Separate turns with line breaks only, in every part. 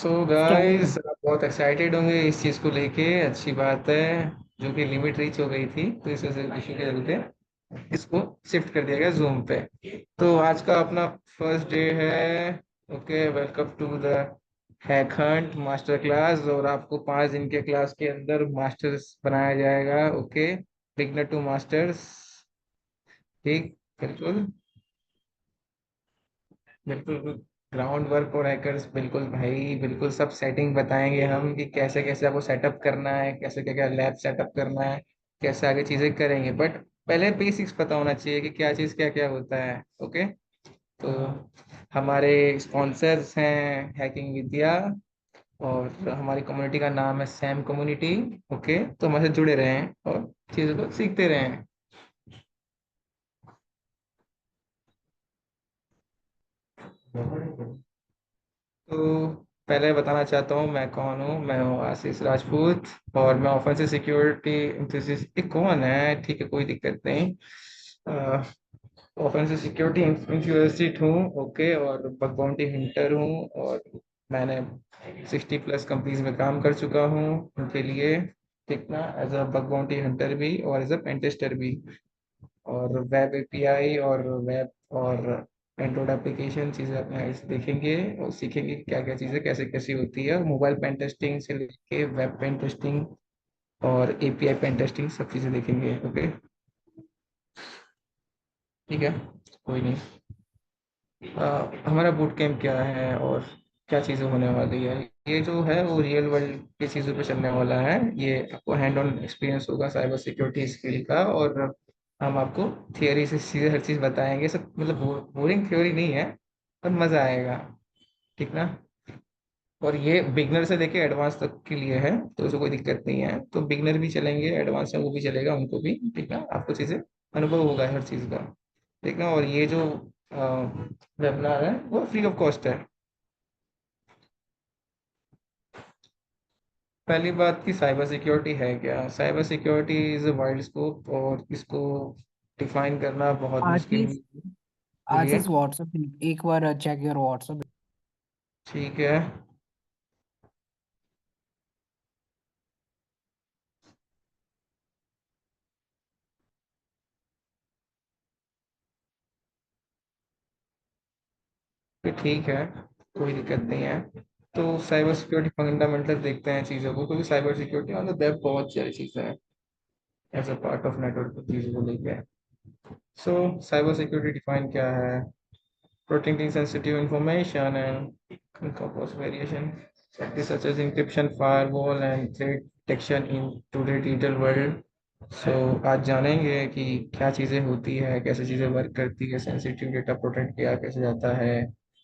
So
start
guys,
करो।
आप बहुत एक्साइटेड होंगे इस चीज़ को लेके। अच्छी बात है। जो कि लिमिट रीच हो गई थी, तो इस वजह इशू के चलते इसको शिफ्ट कर दिया गया जूम पे। तो आज का अपना फर्स्ट डे है। Okay, welcome to the hack hunt master class. और आपको 5 दिन के क्लास के अंदर मास्टर्स बनाया जाएगा। Okay, beginner to masters. ठीक, बिल्कुल बिल्कुल। ग्राउंड वर्क और हैकर्स, बिल्कुल भाई, बिल्कुल सब सेटिंग बताएंगे हम कि कैसे कैसे आपको सेटअप करना है, कैसे क्या क्या लैब सेटअप करना है, कैसे आगे चीजें करेंगे। बट पहले बेसिक्स पता होना चाहिए कि क्या चीज क्या क्या होता है। ओके, तो हमारे स्पॉन्सर्स हैं हैकिंग विद्या, और हमारी कम्युनिटी का नाम है सैम कम्युनिटी। ओके, तो हमारे से जुड़े रहें और चीज़ों को सीखते रहें। तो पहले बताना चाहता हूँ मैं कौन हूँ। मैं हूँ आशीष राजपूत, और मैं ऑफेंसिव सिक्योरिटी इंथुसिस्ट। ये कौन है, ठीक है, कोई दिक्कत नहीं। ऑफेंसिव सिक्योरिटी इंथुसिस्ट हूँ। ओके, और बग बाउंटी हंटर हूँ। और मैंने 60+ कंपनीज में काम कर चुका हूँ उनके लिए। ठीक ना, as a bug bounty hunter भी और एज अ पेन टेस्टर भी। और वेब एपीआई और वेब और एंड्रॉइड एप्लीकेशन चीज़ें अपने आगे से देखेंगे और सीखेंगे क्या क्या चीज़ें कैसे कैसी होती है। मोबाइल पेन टेस्टिंग से लेके वेब पेन टेस्टिंग और एपीआई पेन टेस्टिंग सब चीज़ें देखेंगे। ओके, ठीक है, कोई नहीं। हमारा बूट कैंप क्या है और क्या चीज़ें होने वाली है, ये जो है वो रियल वर्ल्ड की चीज़ों पे चलने वाला है। ये आपको हैंड ऑन एक्सपीरियंस होगा साइबर सिक्योरिटी स्किल का। और हम आपको थियरी से सीधे हर चीज़ बताएंगे, सब मतलब बोरिंग थ्योरी नहीं है, पर मज़ा आएगा। ठीक ना। और ये बिगनर से लेके एडवांस तक के लिए है, तो उसको कोई दिक्कत नहीं है। तो बिगनर भी चलेंगे, एडवांस में वो भी चलेगा, उनको भी। ठीक ना, आपको चीज़ें अनुभव होगा हर चीज़ का। ठीक ना। और ये जो वेबिनार है वो फ्री ऑफ कॉस्ट है। पहली बात की साइबर सिक्योरिटी है क्या। Cyber security is a wide scope, और इसको डिफाइन करना बहुत मुश्किल
आशीष,
नहीं है। बोलिए।
व्हाट्सएप एक बार चेक योर व्हाट्सएप।
ठीक है, फिर ठीक है, कोई दिक्कत नहीं है। तो साइबर सिक्योरिटी फंडामेंटल देखते हैं चीज़ों को, क्योंकि साइबर सिक्योरिटी मतलब वेब बहुत सारी चीज़ें हैं as a part of network चीज़ों को लेके। सो साइबर सिक्योरिटी डिफाइन क्या है। Protecting sensitive information and encompass variation practice such as encryption, firewall, and threat detection in today's digital world. So आज जानेंगे कि क्या चीज़ें होती है, कैसे चीज़ें वर्क करती है, सेंसिटिव डेटा प्रोटेक्ट किया कैसे जाता है,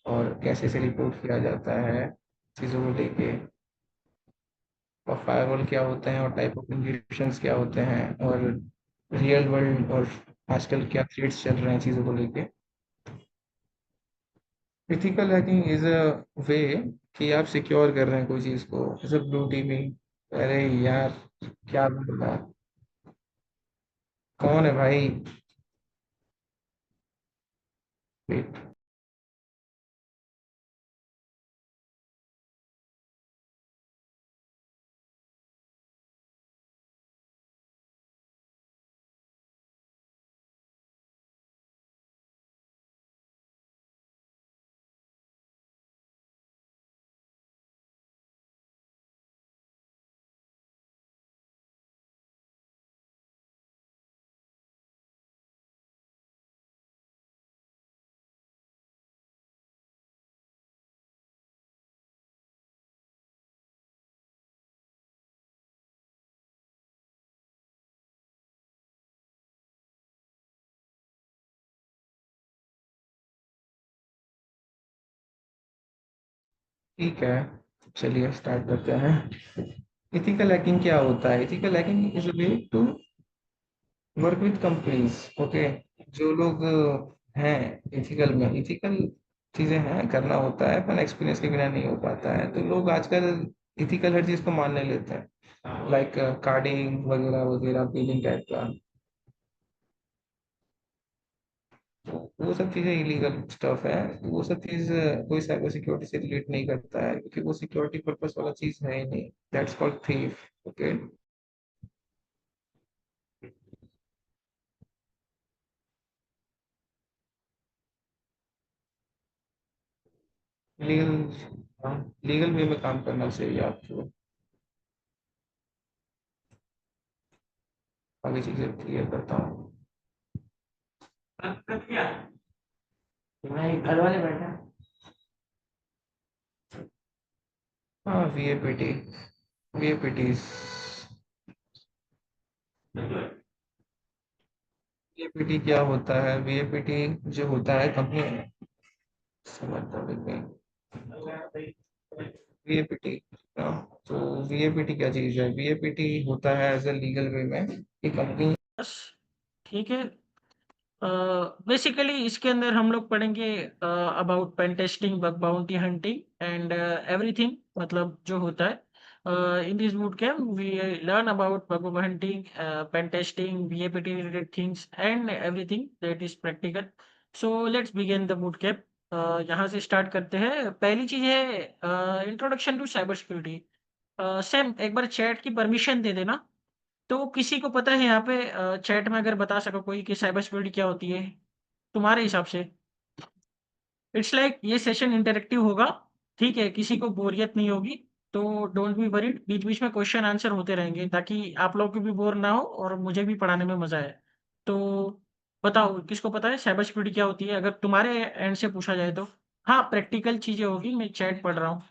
और कैसे इसे रिपोर्ट किया जाता है चीज़ों को लेके। और फायरवॉल क्या होते हैं, और टाइप ऑफ इंक्रिप्शंस क्या होते हैं, और रियल वर्ल्ड और आजकल क्या थ्रेट्स चल रहे हैं चीज़ों को लेके। इथिकल हैकिंग इज अ वे कि आप सिक्योर कर रहे हैं कोई चीज को, जैसे ब्लू टीमिंग। अरे यार, क्या बोला, कौन है भाई। वेट। ठीक है, चलिए स्टार्ट करते हैं। इथिकल हैकिंग क्या होता है। Ethical hacking is a way to work with companies. Okay, जो लोग हैं इथिकल में, इथिकल चीजें हैं करना होता है, पर एक्सपीरियंस के बिना नहीं हो पाता है। तो लोग आजकल इथिकल हर चीज को मानने लेते हैं, लाइक कार्डिंग वगैरह वगैरह, बिलिंग टाइप का। वो वो सब चीजें इलीगल स्टफ है। तो वो सब चीज कोई साइबर सिक्योरिटी से रिलेट नहीं करता है, क्योंकि वो सिक्योरिटी पर्पस वाला चीज है ही नहीं। That's called thief. Okay. Legal, हाँ, लीगल वे में काम करना चाहिए आपको। आगे चीजें क्लियर करता हूँ। मैं घर वाले बैठा। हाँ, वीएपीटी। वीएपीटी वीएपीटी क्या होता है? वीएपीटी जो होता है कंपनी, समझता वीएपीटी। तो वीएपीटी क्या चीज है? वीएपीटी होता है एज ए लीगल वे में कि कंपनी।
बस ठीक है। बेसिकली इसके अंदर हम लोग पढ़ेंगे about pen testing, bug bounty hunting and everything, मतलब जो होता है in this boot camp we learn about bug hunting, pen testing, VAPT related things and everything that is practical. So let's begin the boot camp. यहाँ से start करते हैं। पहली चीज है introduction to cyber security. Sam एक बार chat की परमिशन दे देना। तो किसी को पता है यहाँ पे चैट में अगर बता सको कोई कि साइबर सिक्योरिटी क्या होती है तुम्हारे हिसाब से? इट्स लाइक ये सेशन इंटरेक्टिव होगा, ठीक है? किसी को बोरियत नहीं होगी। तो डोंट बी वरीड, बीच बीच में क्वेश्चन आंसर होते रहेंगे ताकि आप लोग को भी बोर ना हो और मुझे भी पढ़ाने में मजा आए। तो बताओ किसको पता है साइबर सिक्योरिटी क्या होती है अगर तुम्हारे एंड से पूछा जाए तो? हाँ, प्रैक्टिकल चीजें होगी, मैं चैट पढ़ रहा हूँ।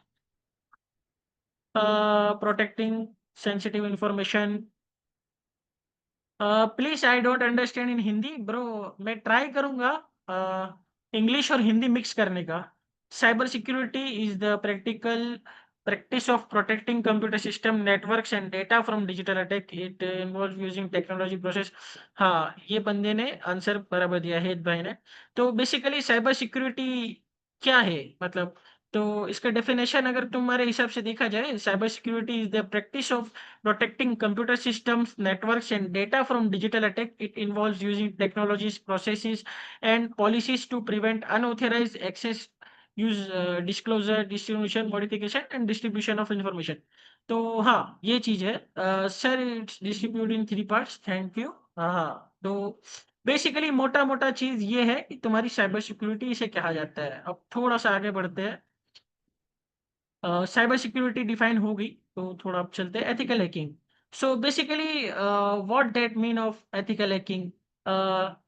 Protecting sensitive information. Please I don't understand in Hindi bro. मैं ट्राई करूंगा इंग्लिश और हिंदी मिक्स करने का। Cyber security is the practical practice of protecting computer system, networks and data from digital attack. It involve using technology process. हाँ, ये बंदे ने answer बराबर दिया है, भाई ने। तो बेसिकली साइबर सिक्योरिटी क्या है, मतलब तो इसका डेफिनेशन अगर तुम्हारे हिसाब से देखा जाए, cyber security is the practice of protecting computer systems, networks, and data from digital attack. It involves using technologies, processes, and policies to prevent unauthorized access, use, disclosure, distribution, modification, and distribution of information. तो हाँ, ये चीज है sir. It's distribute in three parts, thank you. हाँ, तो basically मोटा मोटा चीज ये है कि तुम्हारी साइबर सिक्योरिटी इसे कहा जाता है। अब थोड़ा सा आगे बढ़ते हैं। साइबर सिक्योरिटी डिफाइन होगी तो थोड़ा अब चलते हैं ethical hacking. So basically what that mean of ethical hacking.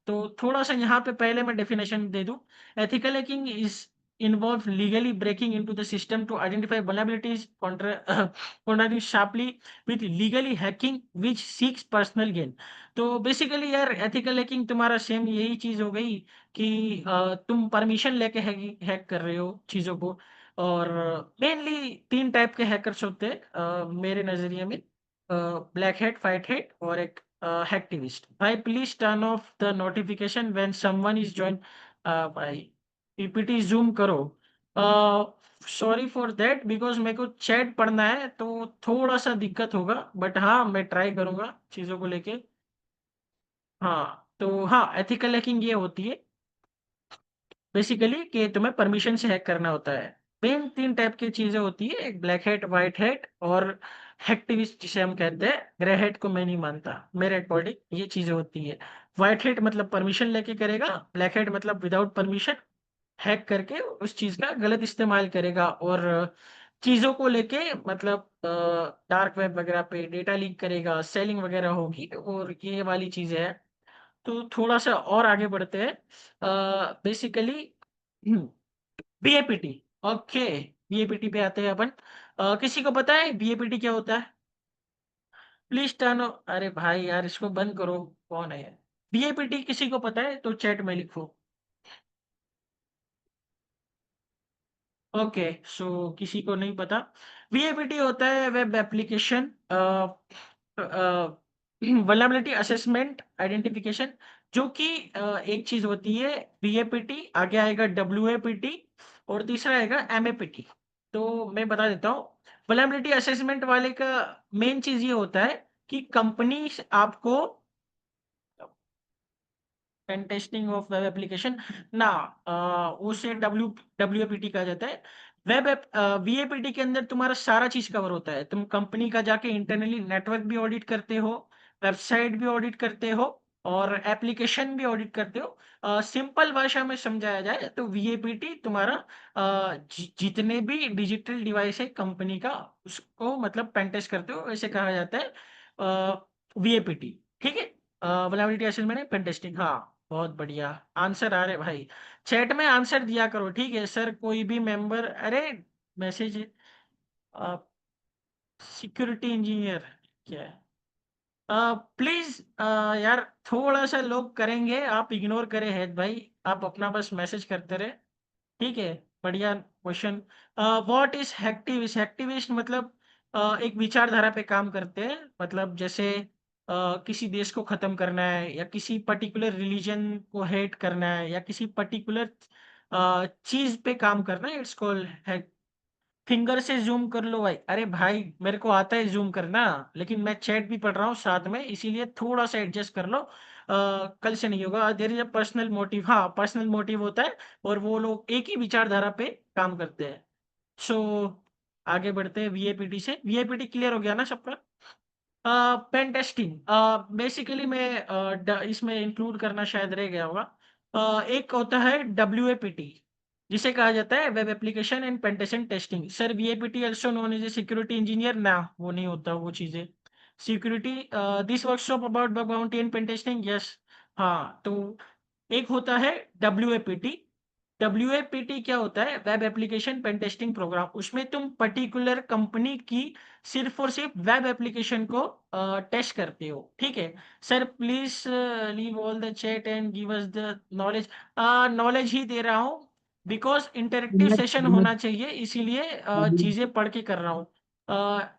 तो थोड़ा सा यहाँ पे पहले मैं डेफिनेशन दे दूं। Ethical hacking is involve legally breaking into the system to identify vulnerabilities, contrary sharply with legally hacking which seeks personal gain। तो basically यार एथिकल हैकिंग तुम्हारा सेम यही चीज हो गई कि तुम परमिशन लेके हैक कर रहे हो चीजों को। और मेनली 3 टाइप के हैकर्स होते हैं मेरे नज़रिए में। ब्लैक हैट, व्हाइट हैट और एक हैकटिविस्ट। भाई please turn off the notification when someone is join. भाई पीपीटी ज़ूम करो। सॉरी फॉर दैट बिकॉज़ मेरे को चैट पढ़ना है तो थोड़ा-सा दिक्कत होगा, बट हाँ, मैं ट्राई करूँगा चीज़ों को लेके। हाँ, तो हाँ, एथिकल हैकिंग ये होती है बेसिकली कि तुम्हें परमिशन से हैक करना होता है। मेन 3 टाइप की चीज़ें होती है, एक ब्लैक हैट, व्हाइट हैट और हैकटिविस्ट जिसे हम कहते हैं। ग्रे हैट को मैं नहीं मानता, मेरे अकॉर्डिंग ये चीज़ें होती है। व्हाइट हैट मतलब परमिशन लेके करेगा, ब्लैक हैट मतलब विदाउट परमिशन हैक करके उस चीज़ का गलत इस्तेमाल करेगा और चीज़ों को लेके मतलब डार्क वेब वगैरह पे डेटा लीक करेगा, सेलिंग वगैरह होगी और ये वाली चीज़ें हैं। तो थोड़ा-सा और आगे बढ़ते हैं। बेसिकली बीएपीटी। ओके, बीएपीटी पे आते हैं अपन। किसी को पता है बीएपीटी क्या होता है? प्लीज़ टर्न अरे भाई यार इसको बंद करो, कौन है ये? बीएपीटी किसी को पता है तो चैट में लिखो। ओके, सो किसी को नहीं पता। वीएपीटी होता है web application vulnerability assessment identification, जो कि एक चीज होती है वीएपीटी, आगे आएगा डब्ल्यूएपीटी और तीसरा आएगा एमएपीटी। तो मैं बता देता हूँ। वल्नरेबिलिटी असेसमेंट वाले का मेन चीज ये होता है कि कंपनी आपको pen testing of web application ना, उसे डब्ल्यूएपीटी कहा जाता है। वीएपीटी के अंदर तुम्हारा सारा चीज कवर होता है। तुम कंपनी का जाके इंटरनली नेटवर्क भी ऑडिट करते हो, वेबसाइट भी ऑडिट करते हो, और एप्लीकेशन भी ऑडिट करते हो। सिंपल भाषा में समझाया जाए तो वीएपीटी तुम्हारा जितने भी डिजिटल डिवाइस है कंपनी का, उसको मतलब पेन टेस्ट करते हो, ऐसे कहा जाता है वीएपीटी। ठीक है, वल्नरेबिलिटी असेसमेंट पेन टेस्टिंग। हाँ, बहुत बढ़िया आंसर आ रहे भाई। चैट में आंसर दिया करो, ठीक है सर। कोई भी मेंबर, अरे मैसेज, सिक्योरिटी इंजीनियर क्या है? प्लीज यार थोड़ा सा लोग करेंगे, आप इग्नोर करें हैद भाई, आप अपना बस मैसेज करते रहे। ठीक है, बढ़िया question. What is hacktivist? Hacktivist मतलब एक विचारधारा पे काम करते हैं, मतलब जैसे किसी देश को खत्म करना है, या किसी पर्टिकुलर रिलीजन को हेट करना है, या किसी पर्टिकुलर चीज पे काम करना है, इट्स कॉल्ड। फिंगर से जूम कर लो भाई। अरे भाई मेरे को आता है जूम करना, लेकिन मैं चैट भी पढ़ रहा हूँ साथ में, इसीलिए थोड़ा सा एडजस्ट कर लो। कल से नहीं होगा। There is a personal motive, हाँ पर्सनल मोटिव होता है, और वो लोग एक ही विचारधारा पे काम करते हैं। सो आगे बढ़ते हैं वीएपीटी से। वीएपीटी क्लियर हो गया ना सबका? पेन टेस्टिंग बेसिकली मैं इसमें इंक्लूड करना शायद रह गया होगा। एक होता है डब्ल्यूएपीटी, जिसे कहा जाता है web application and pen testing. Sir VAPT also known as a security engineer ना, वो नहीं होता वो चीजें। Security, this workshop about bug bounty and pen testing, yes. हाँ, तो एक होता है डब्ल्यूएपीटी। डब्ल्यूएपीटी क्या होता है? Web application pen testing program. उसमें तुम पर्टिकुलर कंपनी की सिर्फ और सिर्फ वेब एप्लीकेशन को टेस्ट करते हो। ठीक है sir, please leave all the chat and give us the knowledge. Knowledge ही दे रहा हूँ, बिकॉज इंटरेक्टिव सेशन होना चाहिए, इसीलिए चीजें पढ़ के कर रहा हूँ।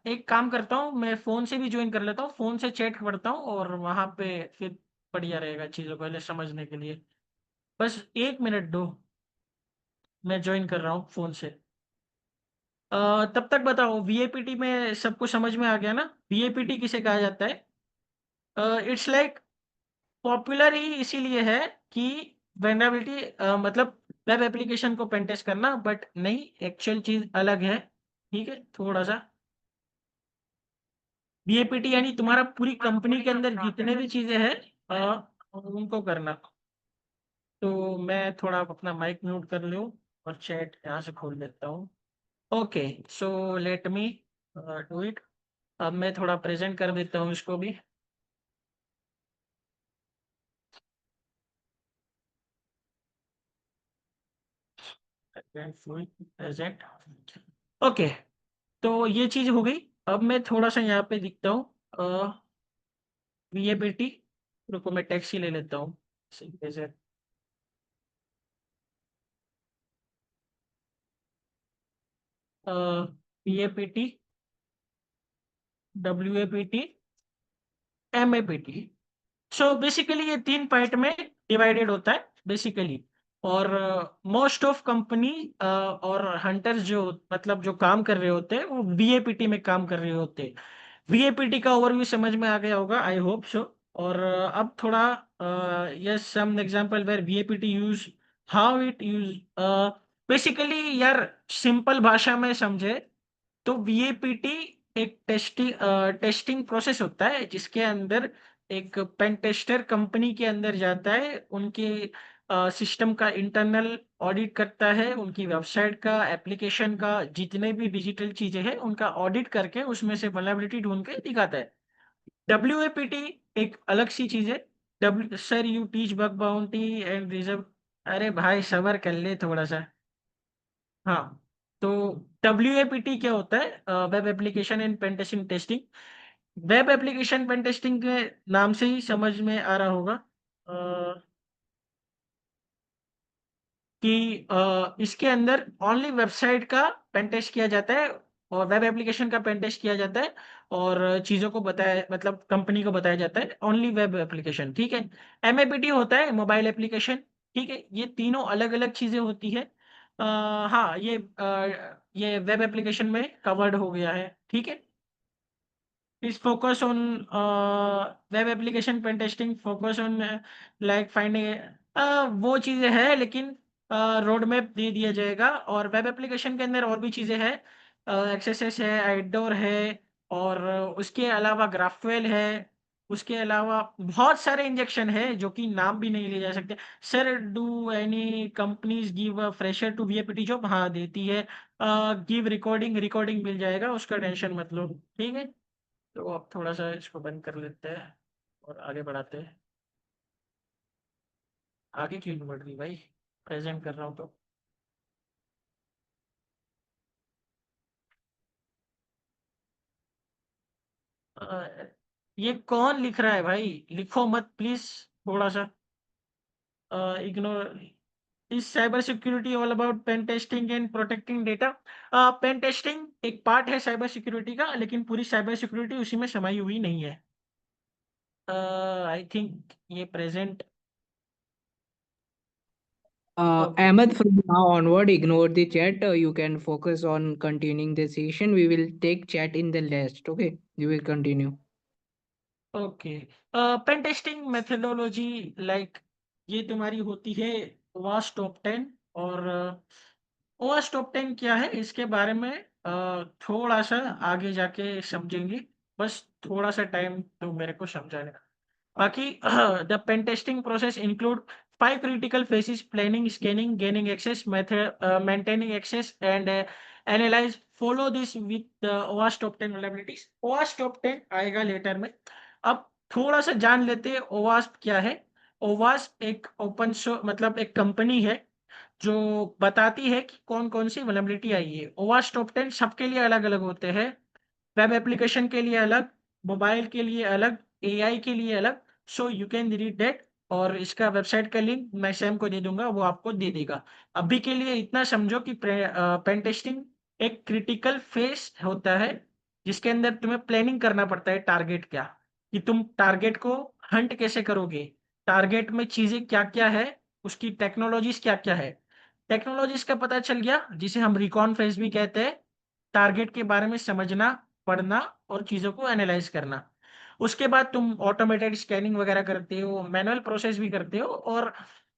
एक काम करता हूँ, मैं फोन से भी ज्वाइन कर लेता हूँ, फोन से चैट पढ़ता हूँ, और वहां पे फिर बढ़िया रहेगा चीजों को पहले समझने के लिए। बस 1 मिनट दो, मैं ज्वाइन कर रहा हूँ फोन से। तब तक बताओ, वीएपीटी में सबको समझ में आ गया ना? वीएपीटी किसे कहा जाता है? इट्स लाइक पॉपुलर ही इसीलिए है कि वेनरेबिलिटी मतलब वेब एप्लीकेशन को पेन टेस्ट करना, बट नहीं, एक्चुअल चीज अलग है। ठीक है, थोड़ा सा वीएपीटी यानी तुम्हारा पूरी कंपनी के अंदर जितने भी चीजें हैं उनको करना। तो मैं थोड़ा अपना माइक म्यूट कर लूँ, और चैट यहाँ से खोल लेता हूँ। Okay, so let me do it. अब मैं थोड़ा प्रेजेंट कर देता हूँ इसको भी। प्रेजेंट। ओके, तो ये चीज हो गई। अब मैं थोड़ा सा यहाँ पे दिखता हूँ वीएपीटी। रुको, मैं टैक्सी ले लेता हूँ। वीएपीटी, डब्ल्यूएपीटी, एमएपीटी। सो बेसिकली ये 3 पार्ट में डिवाइडेड होता है बेसिकली। और मोस्ट ऑफ कंपनी और हंटर्स जो मतलब जो काम कर रहे होते हैं, वो वीएपीटी में काम कर रहे होते हैं। वीएपीटी का ओवरव्यू समझ में आ गया होगा, आई होप सो। और अब थोड़ा yes some example where VAPT use, how it use. Basically यार सिंपल भाषा में समझे तो वीएपीटी एक टेस्टिंग प्रोसेस होता है, जिसके अंदर एक पेन टेस्टर कंपनी के अंदर जाता है, उनके सिस्टम का इंटरनल ऑडिट करता है, उनकी वेबसाइट का, एप्लीकेशन का, जितने भी डिजिटल चीजें हैं उनका ऑडिट करके उसमें से वल्नरेबिलिटी ढूंढ के दिखाता है। डब्ल्यूएपीटी एक अलग सी चीज है। W sir you teach bug bounty and reserve. अरे भाई सबर कर ले थोड़ा सा। हाँ, तो डब्ल्यूएपीटी क्या होता है? Web application and pen testing. Web application pen testing के नाम से ही समझ में आ रहा होगा कि इसके अंदर ओनली वेबसाइट का पेन टेस्ट किया जाता है, और वेब एप्लीकेशन का पेन टेस्ट किया जाता है, और चीज़ों को बताया मतलब कंपनी को बताया जाता है ओनली वेब एप्लीकेशन। ठीक है, एमएपीटी होता है मोबाइल एप्लीकेशन। ठीक है, ये तीनों अलग अलग चीज़ें होती है। हाँ, ये वेब एप्लीकेशन में कवर्ड हो गया है। ठीक है, is focus on web application pen testing, focus on like finding वो चीज़ें हैं, लेकिन रोड मैप दे दिया जाएगा। और वेब एप्लीकेशन के अंदर और भी चीज़ें हैं, एक्सएसएस है, आइडोर है, और उसके अलावा ग्राफवेल है, उसके अलावा बहुत सारे इंजेक्शन है जो कि नाम भी नहीं लिए जा सकते। Sir, do any companies give a fresher to VAPT job? हाँ, देती है। गिव रिकॉर्डिंग, रिकॉर्डिंग मिल जाएगा, उसका टेंशन मत लो। ठीक है, तो अब थोड़ा-सा इसको बंद कर लेते हैं और आगे बढ़ाते हैं। आगे क्यों नहीं बढ़ रही भाई? प्रेज़ेंट कर रहा हूँ तो। अ, ये कौन लिख रहा है भाई? लिखो मत प्लीज़, थोड़ा-सा ignore. Is cyber security all about pen testing and protecting data? Pen testing एक पार्ट है साइबर सिक्योरिटी का, लेकिन पूरी साइबर सिक्योरिटी उसी में समाई हुई नहीं है। आई थिंक ये present. Okay.
Ahmed, from now onward, ignore the chat. You can focus on continuing the session. We will take chat in the last. Okay, you will continue.
Okay. Pen testing methodology, like ये तुम्हारी होती है ओवास top 10। और ओवास top 10 क्या है इसके बारे में थोड़ा सा आगे जाके समझेंगे। बस थोड़ा सा टाइम तो मेरे को समझाने का। बाकी the pen testing process include 5 critical phases: planning, scanning, gaining access, method, maintaining access, and analyze. Follow this with the OWASP top 10 vulnerabilities. OWASP top 10 आएगा लेटर में। अब थोड़ा सा जान लेते हैं OWASP क्या है। OWASP एक ओपन सो मतलब एक कंपनी है जो बताती है कि कौन-कौन सी वल्नरेबिलिटी आई है। OWASP टॉप 10 सबके लिए अलग-अलग होते हैं। वेब एप्लीकेशन के लिए अलग, मोबाइल के लिए अलग, एआई के लिए अलग। So you can read that. और इसका वेबसाइट का लिंक मैं सैम को दे दूँगा, वो आपको दे देगा। अभी के लिए इतना समझो कि पेन टेस्टिंग एक क्रिटिकल फेज़ होता है, जिसके अंदर तुम्हें प्लानिंग करना पड़ता है टारगेट क्या, कि तुम टारगेट को हंट कैसे करोगे, टारगेट में चीज़ें क्या-क्या है, उसकी टेक्नोलॉजीज़ क्या-क्या है। टेक्नोलॉजीज़ का पता चल गया, जिसे हम रिकॉन फेज़ भी कहते हैं। टारगेट के बारे में समझना, पढ़ना और चीज़ों को एनालाइज़ करना। उसके बाद तुम ऑटोमेटेड स्कैनिंग वगैरह करते हो, मैनुअल प्रोसेस भी करते हो और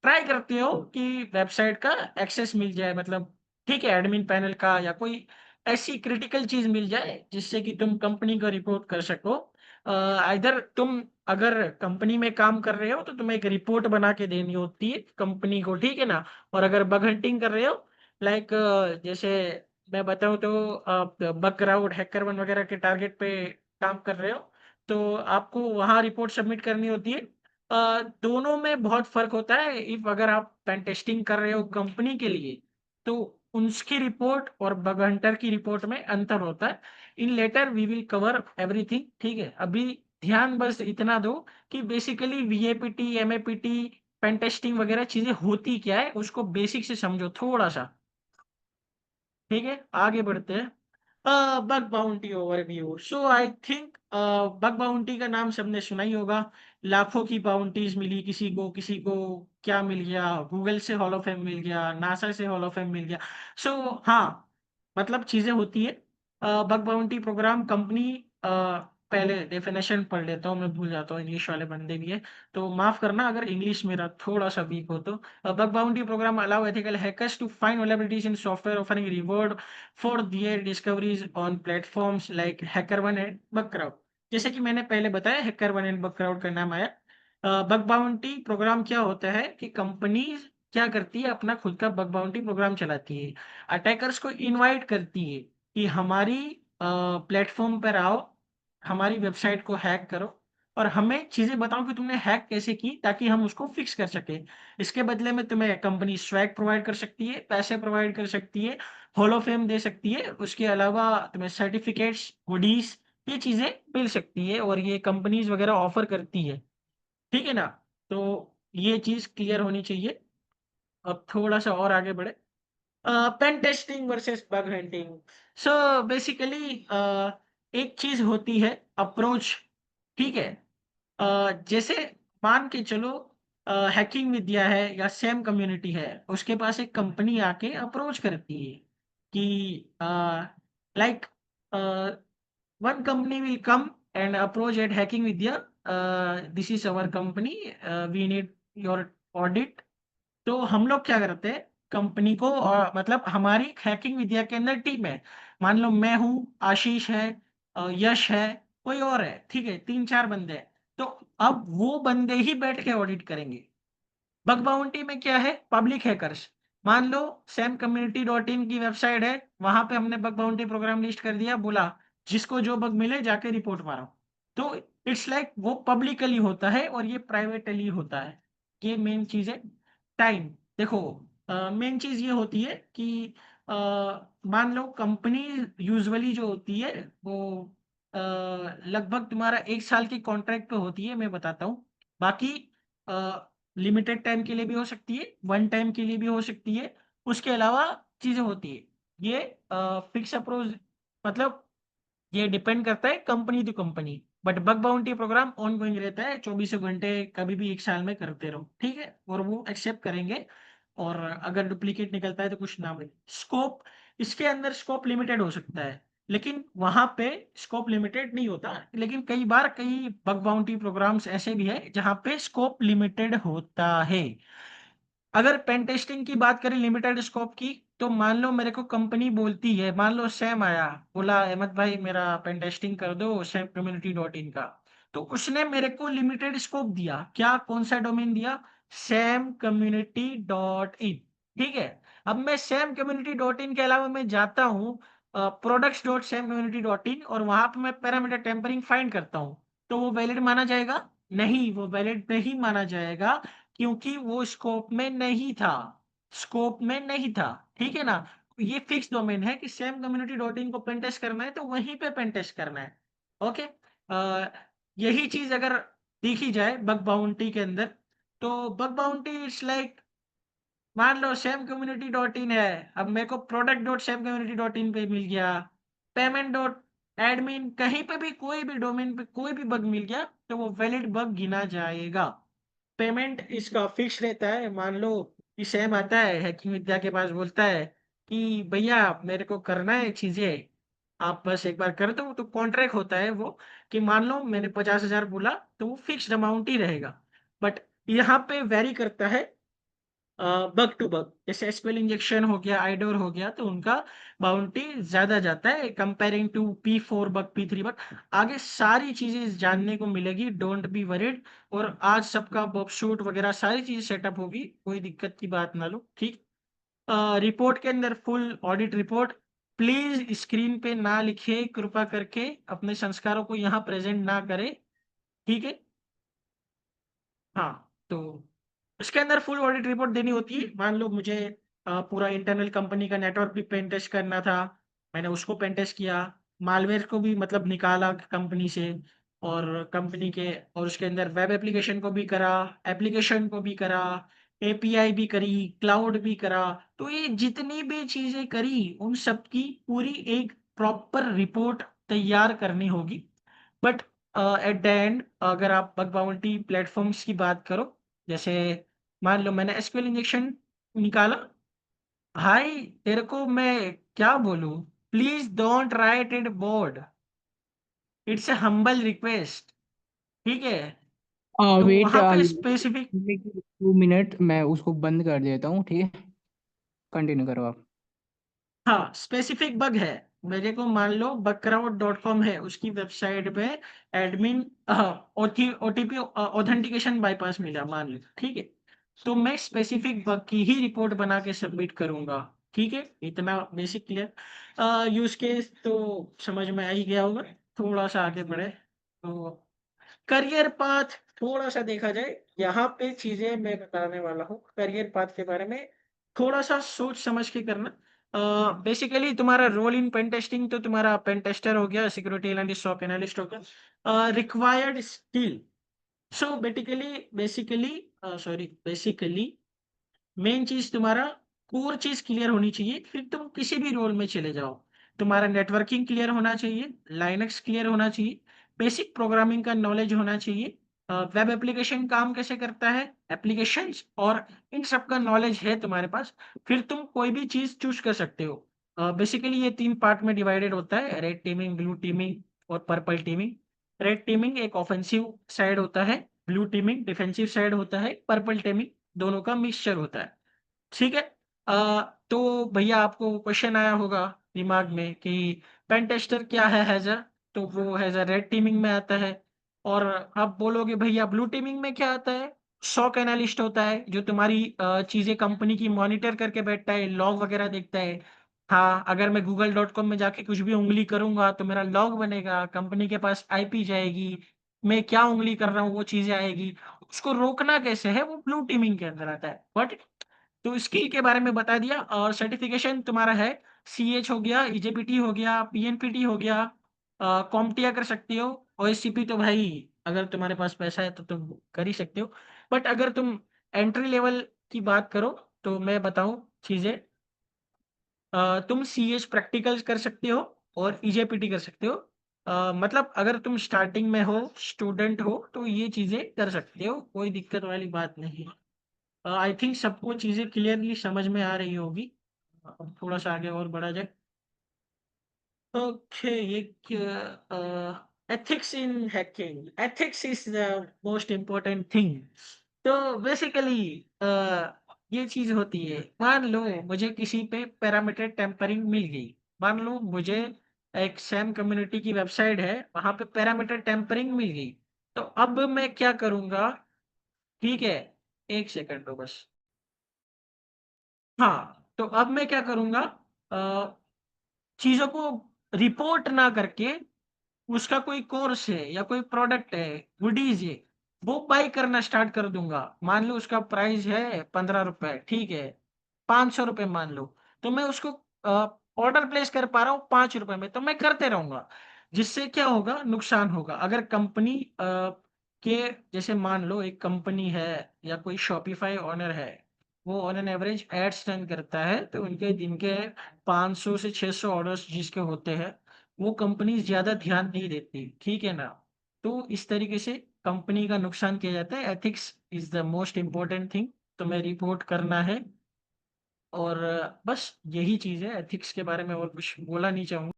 ट्राई करते हो कि वेबसाइट का एक्सेस मिल जाए, मतलब ठीक है, एडमिन पैनल का या कोई ऐसी क्रिटिकल चीज़ मिल जाए जिससे कि तुम कंपनी को रिपोर्ट कर सको। आइदर तुम अगर कंपनी में काम कर रहे हो तो तुम्हें एक रिपोर्ट बना के देनी होती है कंपनी को, ठीक है ना? और अगर बग हंटिंग कर रहे हो, लाइक जैसे मैं बताऊँ तो आप बगराउंड, हैकरवन वगैरह के टारगेट पे काम कर रहे हो, तो आपको वहाँ रिपोर्ट सबमिट करनी होती है। दोनों में बहुत फ़र्क होता है। इफ अगर आप पेन टेस्टिंग कर रहे हो कंपनी के लिए, तो उसकी रिपोर्ट और बग हंटर की रिपोर्ट में अंतर होता है। In later we will cover everything, ठीक है? अभी ध्यान बस इतना दो कि basically VAPT, MAPT, pen testing वगैरह चीज़ें होती क्या है, उसको बेसिक से समझो थोड़ा-सा। ठीक है, आगे बढ़ते हैं। Bug bounty overview. So I think bug bounty का नाम सबने सुना ही होगा। लाखों की बाउंटीज मिली किसी को क्या मिल गया, गूगल से हॉल ऑफ फेम मिल गया, नासा से हॉल ऑफ फेम मिल गया। सो हाँ, मतलब चीजें होती है। बग बाउंटी प्रोग्राम कंपनी, पहले डेफिनेशन पढ़ लेता हूँ, मैं भूल जाता हूँ, इंग्लिश वाले बंदे भी है, तो माफ करना अगर इंग्लिश मेरा थोड़ा सा वीक हो तो। bug bounty program allow ethical hackers to find vulnerabilities in software, offering reward for their discoveries on platforms like HackerOne and Bugcrowd। जैसे कि मैंने पहले बताया, HackerOne and Bugcrowd का नाम आया। बग बाउंटी प्रोग्राम क्या होता है कि कंपनी क्या करती है, अपना खुद का बग बाउंटी प्रोग्राम चलाती है। अटैकर्स को इनवाइट करती है कि हमारी प्लेटफॉर्म पर आओ, हमारी वेबसाइट को हैक करो और हमें चीजें बताओ कि तुमने हैक कैसे की, ताकि हम उसको फिक्स कर सके। इसके बदले में तुम्हें कंपनी स्वैग प्रोवाइड कर सकती है, पैसे प्रोवाइड कर सकती है, हॉल ऑफ फेम दे सकती है, उसके अलावा तुम्हें सर्टिफिकेट्स, हुडीज, ये चीजें मिल सकती है और ये कंपनीज वगैरह ऑफर करती है। ठीक है ना? तो ये चीज क्लियर होनी चाहिए। अब थोड़ा सा और आगे बढ़े। Pen testing versus bug hunting. So basically एक चीज होती है अप्रोच, ठीक है? जैसे मान के चलो, हैकिंग विद्या है या सेम कम्युनिटी है, उसके पास एक कंपनी आके अप्रोच करती है कि like one company will come and approach at Hacking Vidya. This is our company. We need your audit. तो हम लोग क्या करते हैं, कंपनी को मतलब हमारी हैकिंग विद्या के अंदर टीम है। मान लो मैं हूँ, आशीष है, यश है, कोई और है, ठीक है, 3-4 बंदे हैं। तो अब वो बंदे ही बैठ के ऑडिट करेंगे। बग बाउंटी में क्या है, पब्लिक हैकर्स। मान लो सैम कम्युनिटी डॉट इन की वेबसाइट है, वहां पे हमने बग बाउंटी प्रोग्राम लिस्ट कर दिया, बोला जिसको जो बग मिले जाके रिपोर्ट मारो। तो इट्स लाइक वो पब्लिकली होता है और ये प्राइवेटली होता है। ये मेन चीज है। टाइम देखो, मेन चीज ये होती है कि अ, मान लो कंपनी यूजुअली जो होती है वो लगभग तुम्हारा 1 साल की कॉन्ट्रैक्ट पे होती है, मैं बताता हूँ। बाकी लिमिटेड टाइम के लिए भी हो सकती है, वन टाइम के लिए भी हो सकती है, उसके अलावा चीजें होती है। ये फिक्स अप्रोच, मतलब ये डिपेंड करता है company to company. But bug bounty program ongoing रहता है, 24 घंटे, कभी भी 1 साल में करते रहो, ठीक है, और वो एक्सेप्ट करेंगे। और अगर डुप्लीकेट निकलता है तो कुछ ना मिले। स्कोप, इसके अंदर स्कोप लिमिटेड हो सकता है, लेकिन वहां पे स्कोप लिमिटेड नहीं होता। लेकिन कई बार कई बग बाउंटी प्रोग्राम्स ऐसे भी है जहां पे स्कोप लिमिटेड होता है। अगर पेन टेस्टिंग की बात करें लिमिटेड स्कोप की, तो मान लो मेरे को कंपनी बोलती है, मान लो सैम आया, बोला अहमद भाई मेरा पेन टेस्टिंग कर दो सैम कम्युनिटी डॉट इन का। तो उसने मेरे को लिमिटेड स्कोप दिया, क्या, कौन सा डोमेन दिया, सैम कम्युनिटी डॉट इन, ठीक है। अब मैं सैम कम्युनिटी डॉट इन के अलावा मैं जाता हूँ products dot Sam community dot in, और वहां पे मैं पैरामीटर टेम्परिंग फाइंड करता हूँ। तो वो वैलिड माना जाएगा? नहीं, वो वैलिड नहीं माना जाएगा, क्योंकि वो स्कोप में नहीं था, स्कोप में नहीं था, ठीक है ना। ये फिक्स डोमेन है कि सेम कम्युनिटी डॉट इन को पेन टेस्ट करना है तो वहीं पे पेन टेस्ट करना है। ओके, यही चीज अगर देखी जाए बग बाउंटी के अंदर, तो बग बाउंटी इट्स लाइक, मान लो सेम कम्युनिटी डॉट इन है, अब मेरे को product dot same community dot in पे मिल गया, पेमेंट डॉट एडमिन, कहीं पे भी कोई भी डोमेन पे कोई भी बग मिल गया तो वो वैलिड बग गिना जाएगा। पेमेंट इसका फिक्स रहता है। मान लो कि सैम आता है हैकिंग विद्या के पास, बोलता है कि भैया मेरे को करना है चीजें, आप बस एक बार कर दो। तो कॉन्ट्रैक्ट होता है वो, कि मान लो मैंने 50,000 बोला तो वो फिक्स्ड अमाउंट ही रहेगा। बट यहाँ पे वेरी करता है बग टू बग। जैसे एसक्यूएल इंजेक्शन हो गया, आइडोर हो गया, तो उनका बाउंटी ज्यादा जाता है comparing to P4 bug, P3 bug. आगे सारी चीजें जानने को मिलेगी, डोंट बी वरीड। और आज सबका बॉब शूट वगैरह सारी चीजें सेटअप होगी, कोई दिक्कत की बात ना लो, ठीक। रिपोर्ट के अंदर full audit report, please screen पे ना लिखे, कृपा करके अपने संस्कारों को यहाँ प्रेजेंट ना करें, ठीक है। हाँ, तो उसके अंदर फुल ऑडिट रिपोर्ट देनी होती है। मान लो मुझे पूरा इंटरनल कंपनी का नेटवर्क भी पेन टेस्ट करना था, मैंने उसको पेन टेस्ट किया, मालवेयर को भी मतलब निकाला कंपनी से, और कंपनी के, और उसके अंदर वेब एप्लीकेशन को भी करा, एप्लीकेशन को भी करा, एपीआई भी करी, क्लाउड भी करा। तो ये जितनी भी चीजें करी उन सब की पूरी एक प्रॉपर रिपोर्ट तैयार करनी होगी। बट एट द एंड अगर आप बग बाउंटी प्लेटफॉर्म्स की बात करो, जैसे मान लो मैंने एसक्यूएल इंजेक्शन निकाला, भाई तेरे को मैं क्या बोलूं, please don't write it board, it's a humble request, ठीक है। तो
वेट,
वहां पे स्पेसिफिक,
2 मिनट, मैं उसको बंद कर देता हूँ, ठीक है, कंटिन्यू करो आप।
हाँ स्पेसिफिक बग है, मेरे को मान लो bugcrowd.com है, उसकी वेबसाइट पे एडमिन ओटीपी ऑथेंटिकेशन बाईपास मिला मान लो, ठीक है। तो मैं स्पेसिफिक बग की ही रिपोर्ट बना के सबमिट करूंगा, ठीक है। इतना बेसिक क्लियर। यूज केस तो समझ में आ ही गया होगा। थोड़ा सा आगे बढ़े तो करियर पाथ थोड़ा सा देखा जाए, यहाँ पे चीजें मैं बताने वाला हूँ करियर पाथ के बारे में, थोड़ा सा सोच समझ के करना। बेसिकली तुम्हारा रोल इन पेन टेस्टिंग, तो तुम्हारा पेन टेस्टर हो गया, सिक्योरिटी एनालिस्ट, SOC एनालिस्ट हो गया। Required skill, so basically main चीज तुम्हारा कोर चीज क्लियर होनी चाहिए, फिर तुम किसी भी रोल में चले जाओ। तुम्हारा नेटवर्किंग क्लियर होना चाहिए, लाइनक्स क्लियर होना चाहिए, बेसिक प्रोग्रामिंग का नॉलेज होना चाहिए, वेब एप्लीकेशन काम कैसे करता है, एप्लीकेशंस, और इन सब का नॉलेज है तुम्हारे पास, फिर तुम कोई भी चीज चूज कर सकते हो। बेसिकली ये 3 पार्ट में डिवाइडेड होता है, रेड टीमिंग, ब्लू टीमिंग और पर्पल टीमिंग। रेड टीमिंग एक ऑफेंसिव साइड होता है, ब्लू टीमिंग डिफेंसिव साइड होता है, पर्पल टीमिंग दोनों का मिक्सचर होता है। ठीक है। तो भैया आपको क्वेश्चन आया होगा दिमाग में कि पेन टेस्टर क्या है हैजर, तो वो हैजर रेड टीमिंग में आता है। और आप बोलोगे भैया ब्लू टीमिंग में क्या आता है, शॉक एनालिस्ट होता है जो तुम्हारी चीजें कंपनी की मॉनिटर करके बैठता है, लॉग वगैरह देखता है। हाँ, अगर मैं google.com में जाके कुछ भी उंगली करूंगा तो मेरा लॉग बनेगा, कंपनी के पास आईपी जाएगी, मैं क्या उंगली कर रहा हूँ वो चीजें आएगी। उसको रोकना कैसे है, वो ब्लू टीमिंग के अंदर आता है। बट तो स्किल के बारे में बता दिया, और सर्टिफिकेशन तुम्हारा है सीएच हो गया, ईजेपीटी हो गया, पीएनपीटी हो गया, कॉम्प्टिया कर सकते हो। ओएससीपी तो भाई अगर तुम्हारे पास पैसा है तो तुम कर ही सकते हो। बट अगर तुम एंट्री लेवल की बात करो तो मैं बताऊं चीजें, तुम सीएच प्रैक्टिकल कर सकते हो और ईजेपीटी कर सकते हो। मतलब अगर तुम स्टार्टिंग में हो, स्टूडेंट हो, तो ये चीजें कर सकते हो, कोई दिक्कत वाली बात नहीं है। आई थिंक सबको चीजें क्लियरली समझ में आ रही होगी। अब थोड़ा सा आगे और बढ़ा जाए। ओके, ये ethics in hacking, ethics is the most important thing. तो बेसिकली ये चीज होती है, मान लो मुझे किसी पे पैरामीटर टेम्परिंग मिल गई। मान लो मुझे एक सैम कम्युनिटी की वेबसाइट है, वहां पे पैरामीटर टेम्परिंग मिल गई। तो अब मैं क्या करूंगा, ठीक है, एक सेकंड दो बस। हाँ, तो अब मैं क्या करूँगा, चीज़ों को रिपोर्ट ना करके उसका कोई कोर्स है या कोई प्रोडक्ट है, गुडीज़ है, वो बाय करना स्टार्ट कर दूँगा। मान लो उसका प्राइस है ₹15, ठीक है, ₹500 मान लो, तो मैं उसको ऑर्डर प्लेस कर पा रहा हूँ ₹5 में, तो मैं करते रहूँगा। जिससे क्या होगा, नुकसान होगा। अगर कंपनी के जैसे मान लो एक कंपनी है या कोई शॉपिफ़ाई ओनर है, वो on an average ads run करता है, तो उनके दिन के 500 से 600 ऑर्डर्स जिसके होते हैं, वो कंपनी ज़्यादा ध्यान नहीं देती, ठीक है ना? तो इस तरीके से कंपनी का नुकसान किया जाता है। Ethics is the most important thing, तुम्हें रिपोर्ट करना है। और बस यही चीज़ है, एथिक्स के बारे में और कुछ बोलना नहीं चाहूँगा।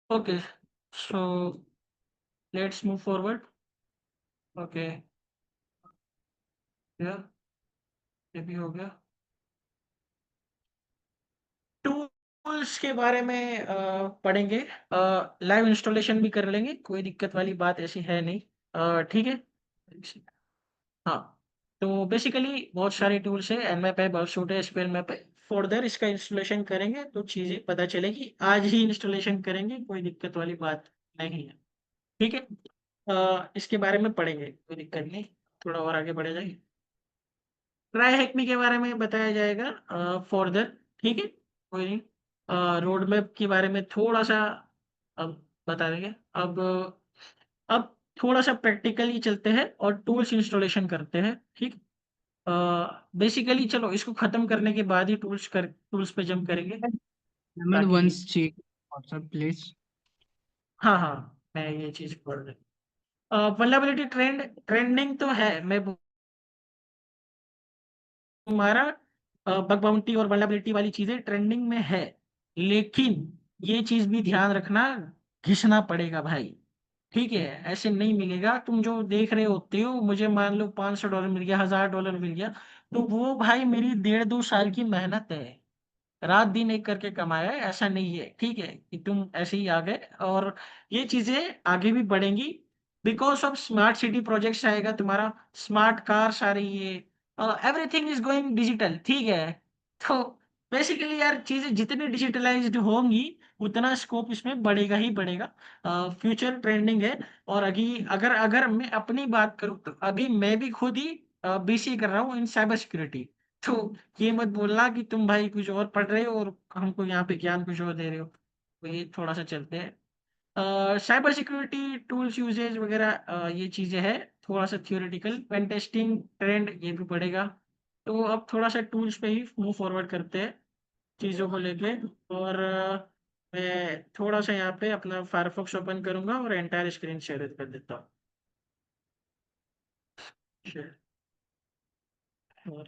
Okay, so let's move forward. Okay, या ये भी हो गया। टूल्स के बारे में पढ़ेंगे, लाइव इंस्टॉलेशन भी कर लेंगे, कोई दिक्कत वाली बात ऐसी है नहीं। ठीक है। हाँ, तो बेसिकली बहुत सारे टूल्स है, एनमैप है, बगसूट है, स्पेल मैप है। फर्दर इसका इंस्टॉलेशन करेंगे तो चीज़ें पता चलेगी, आज ही इंस्टॉलेशन करेंगे, कोई दिक्कत वाली बात नहीं है। ठीक है। इसके बारे में पढ़ेंगे, कोई दिक्कत नहीं। थोड़ा और आगे बढ़े जाएंगे, ट्राई हैक मी के बारे में बताया जाएगा फर्दर। ठीक है, कोई नहीं। रोड मैप के बारे में थोड़ा सा अब बता देंगे। अब थोड़ा सा प्रैक्टिकली चलते हैं और टूल्स इंस्टॉलेशन करते हैं। ठीक। बेसिकली चलो इसको खत्म करने के बाद ही टूल्स पे जंप करेंगे,
Ahmed,
ताकि
once check WhatsApp, please.
हाँ हाँ मैं ये चीज पढ़ रहा। वल्नरेबिलिटी ट्रेंडिंग तो है, मैं तुम्हारा बग बाउंटी और वल्नरेबिलिटी वाली चीजें ट्रेंडिंग में है, लेकिन ये चीज भी ध्यान रखना, घिसना पड़ेगा भाई। ठीक है, ऐसे नहीं मिलेगा। तुम जो देख रहे होते हो, मुझे मान लो $500 मिल गया, $1000 मिल गया, तो वो भाई मेरी 1.5-2 साल की मेहनत है, रात दिन एक करके कमाया है। ऐसा नहीं है, ठीक है, कि तुम ऐसे ही आ गए। और ये चीजें आगे भी बढ़ेंगी, because of smart city projects आएगा तुम्हारा, स्मार्ट कार्स आ रही है, एवरीथिंग इज गोइंग डिजिटल, ठीक है। तो बेसिकली यार चीजें जितनी डिजिटलाइज्ड होंगी, उतना स्कोप इसमें बढ़ेगा ही बढ़ेगा। फ्यूचर ट्रेंडिंग है। और अभी अगर अगर मैं अपनी बात करूँ तो अभी मैं भी खुद ही बीसीए कर रहा हूँ इन साइबर सिक्योरिटी। तो ये मत बोलना कि तुम भाई कुछ और पढ़ रहे हो और हमको यहाँ पे ज्ञान कुछ और दे रहे हो। तो ये थोड़ा सा चलते हैं, साइबर सिक्योरिटी टूल्स यूजेज वगैरह, ये चीजें हैं। थोड़ा सा थियोरेटिकल पेन टेस्टिंग ट्रेंड ये भी पड़ेगा। तो अब थोड़ा सा टूल्स पे ही मूव फॉरवर्ड करते हैं चीजों को लेके। और मैं थोड़ा सा यहाँ पे अपना फायरफॉक्स ओपन करूंगा और एंटायर स्क्रीन शेयर कर देता हूँ। Share और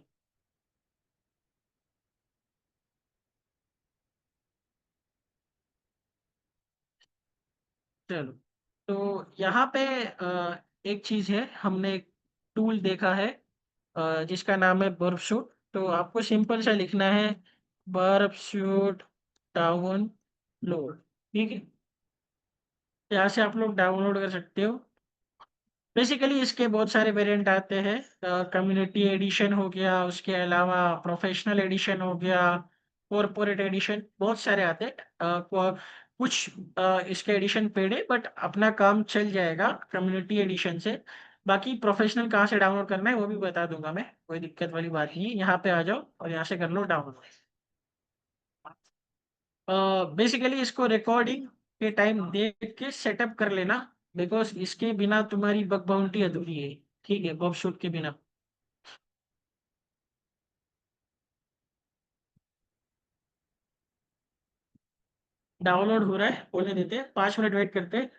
चलो, तो यहाँ पे एक चीज है, हमने एक टूल देखा है जिसका नाम है बर्फ शूट। तो आपको सिंपल सा लिखना है बर्फ शूट डाउनलोड, ठीक है। यहाँ से आप लोग डाउनलोड कर सकते हो। बेसिकली इसके बहुत सारे वेरिएंट आते हैं, कम्युनिटी एडिशन हो गया, उसके अलावा प्रोफेशनल एडिशन हो गया, कॉर्पोरेट एडिशन, बहुत सारे आते हैं। कुछ इसके एडिशन पेड है, बट अपना काम चल जाएगा कम्युनिटी एडिशन से। बाकी प्रोफेशनल कहाँ से डाउनलोड करना है वो भी बता दूंगा मैं, कोई दिक्कत वाली बात नहीं है। यहाँ पे आ जाओ और यहाँ से कर लो डाउनलोड। बेसिकली इसको रिकॉर्डिंग के टाइम देख के सेटअप कर लेना, बिकॉज इसके बिना तुम्हारी बग बाउंटी अधूरी है, ठीक है, बग शूट के बिना। डाउनलोड हो रहा है, होने देते हैं, 5 मिनट वेट करते हैं।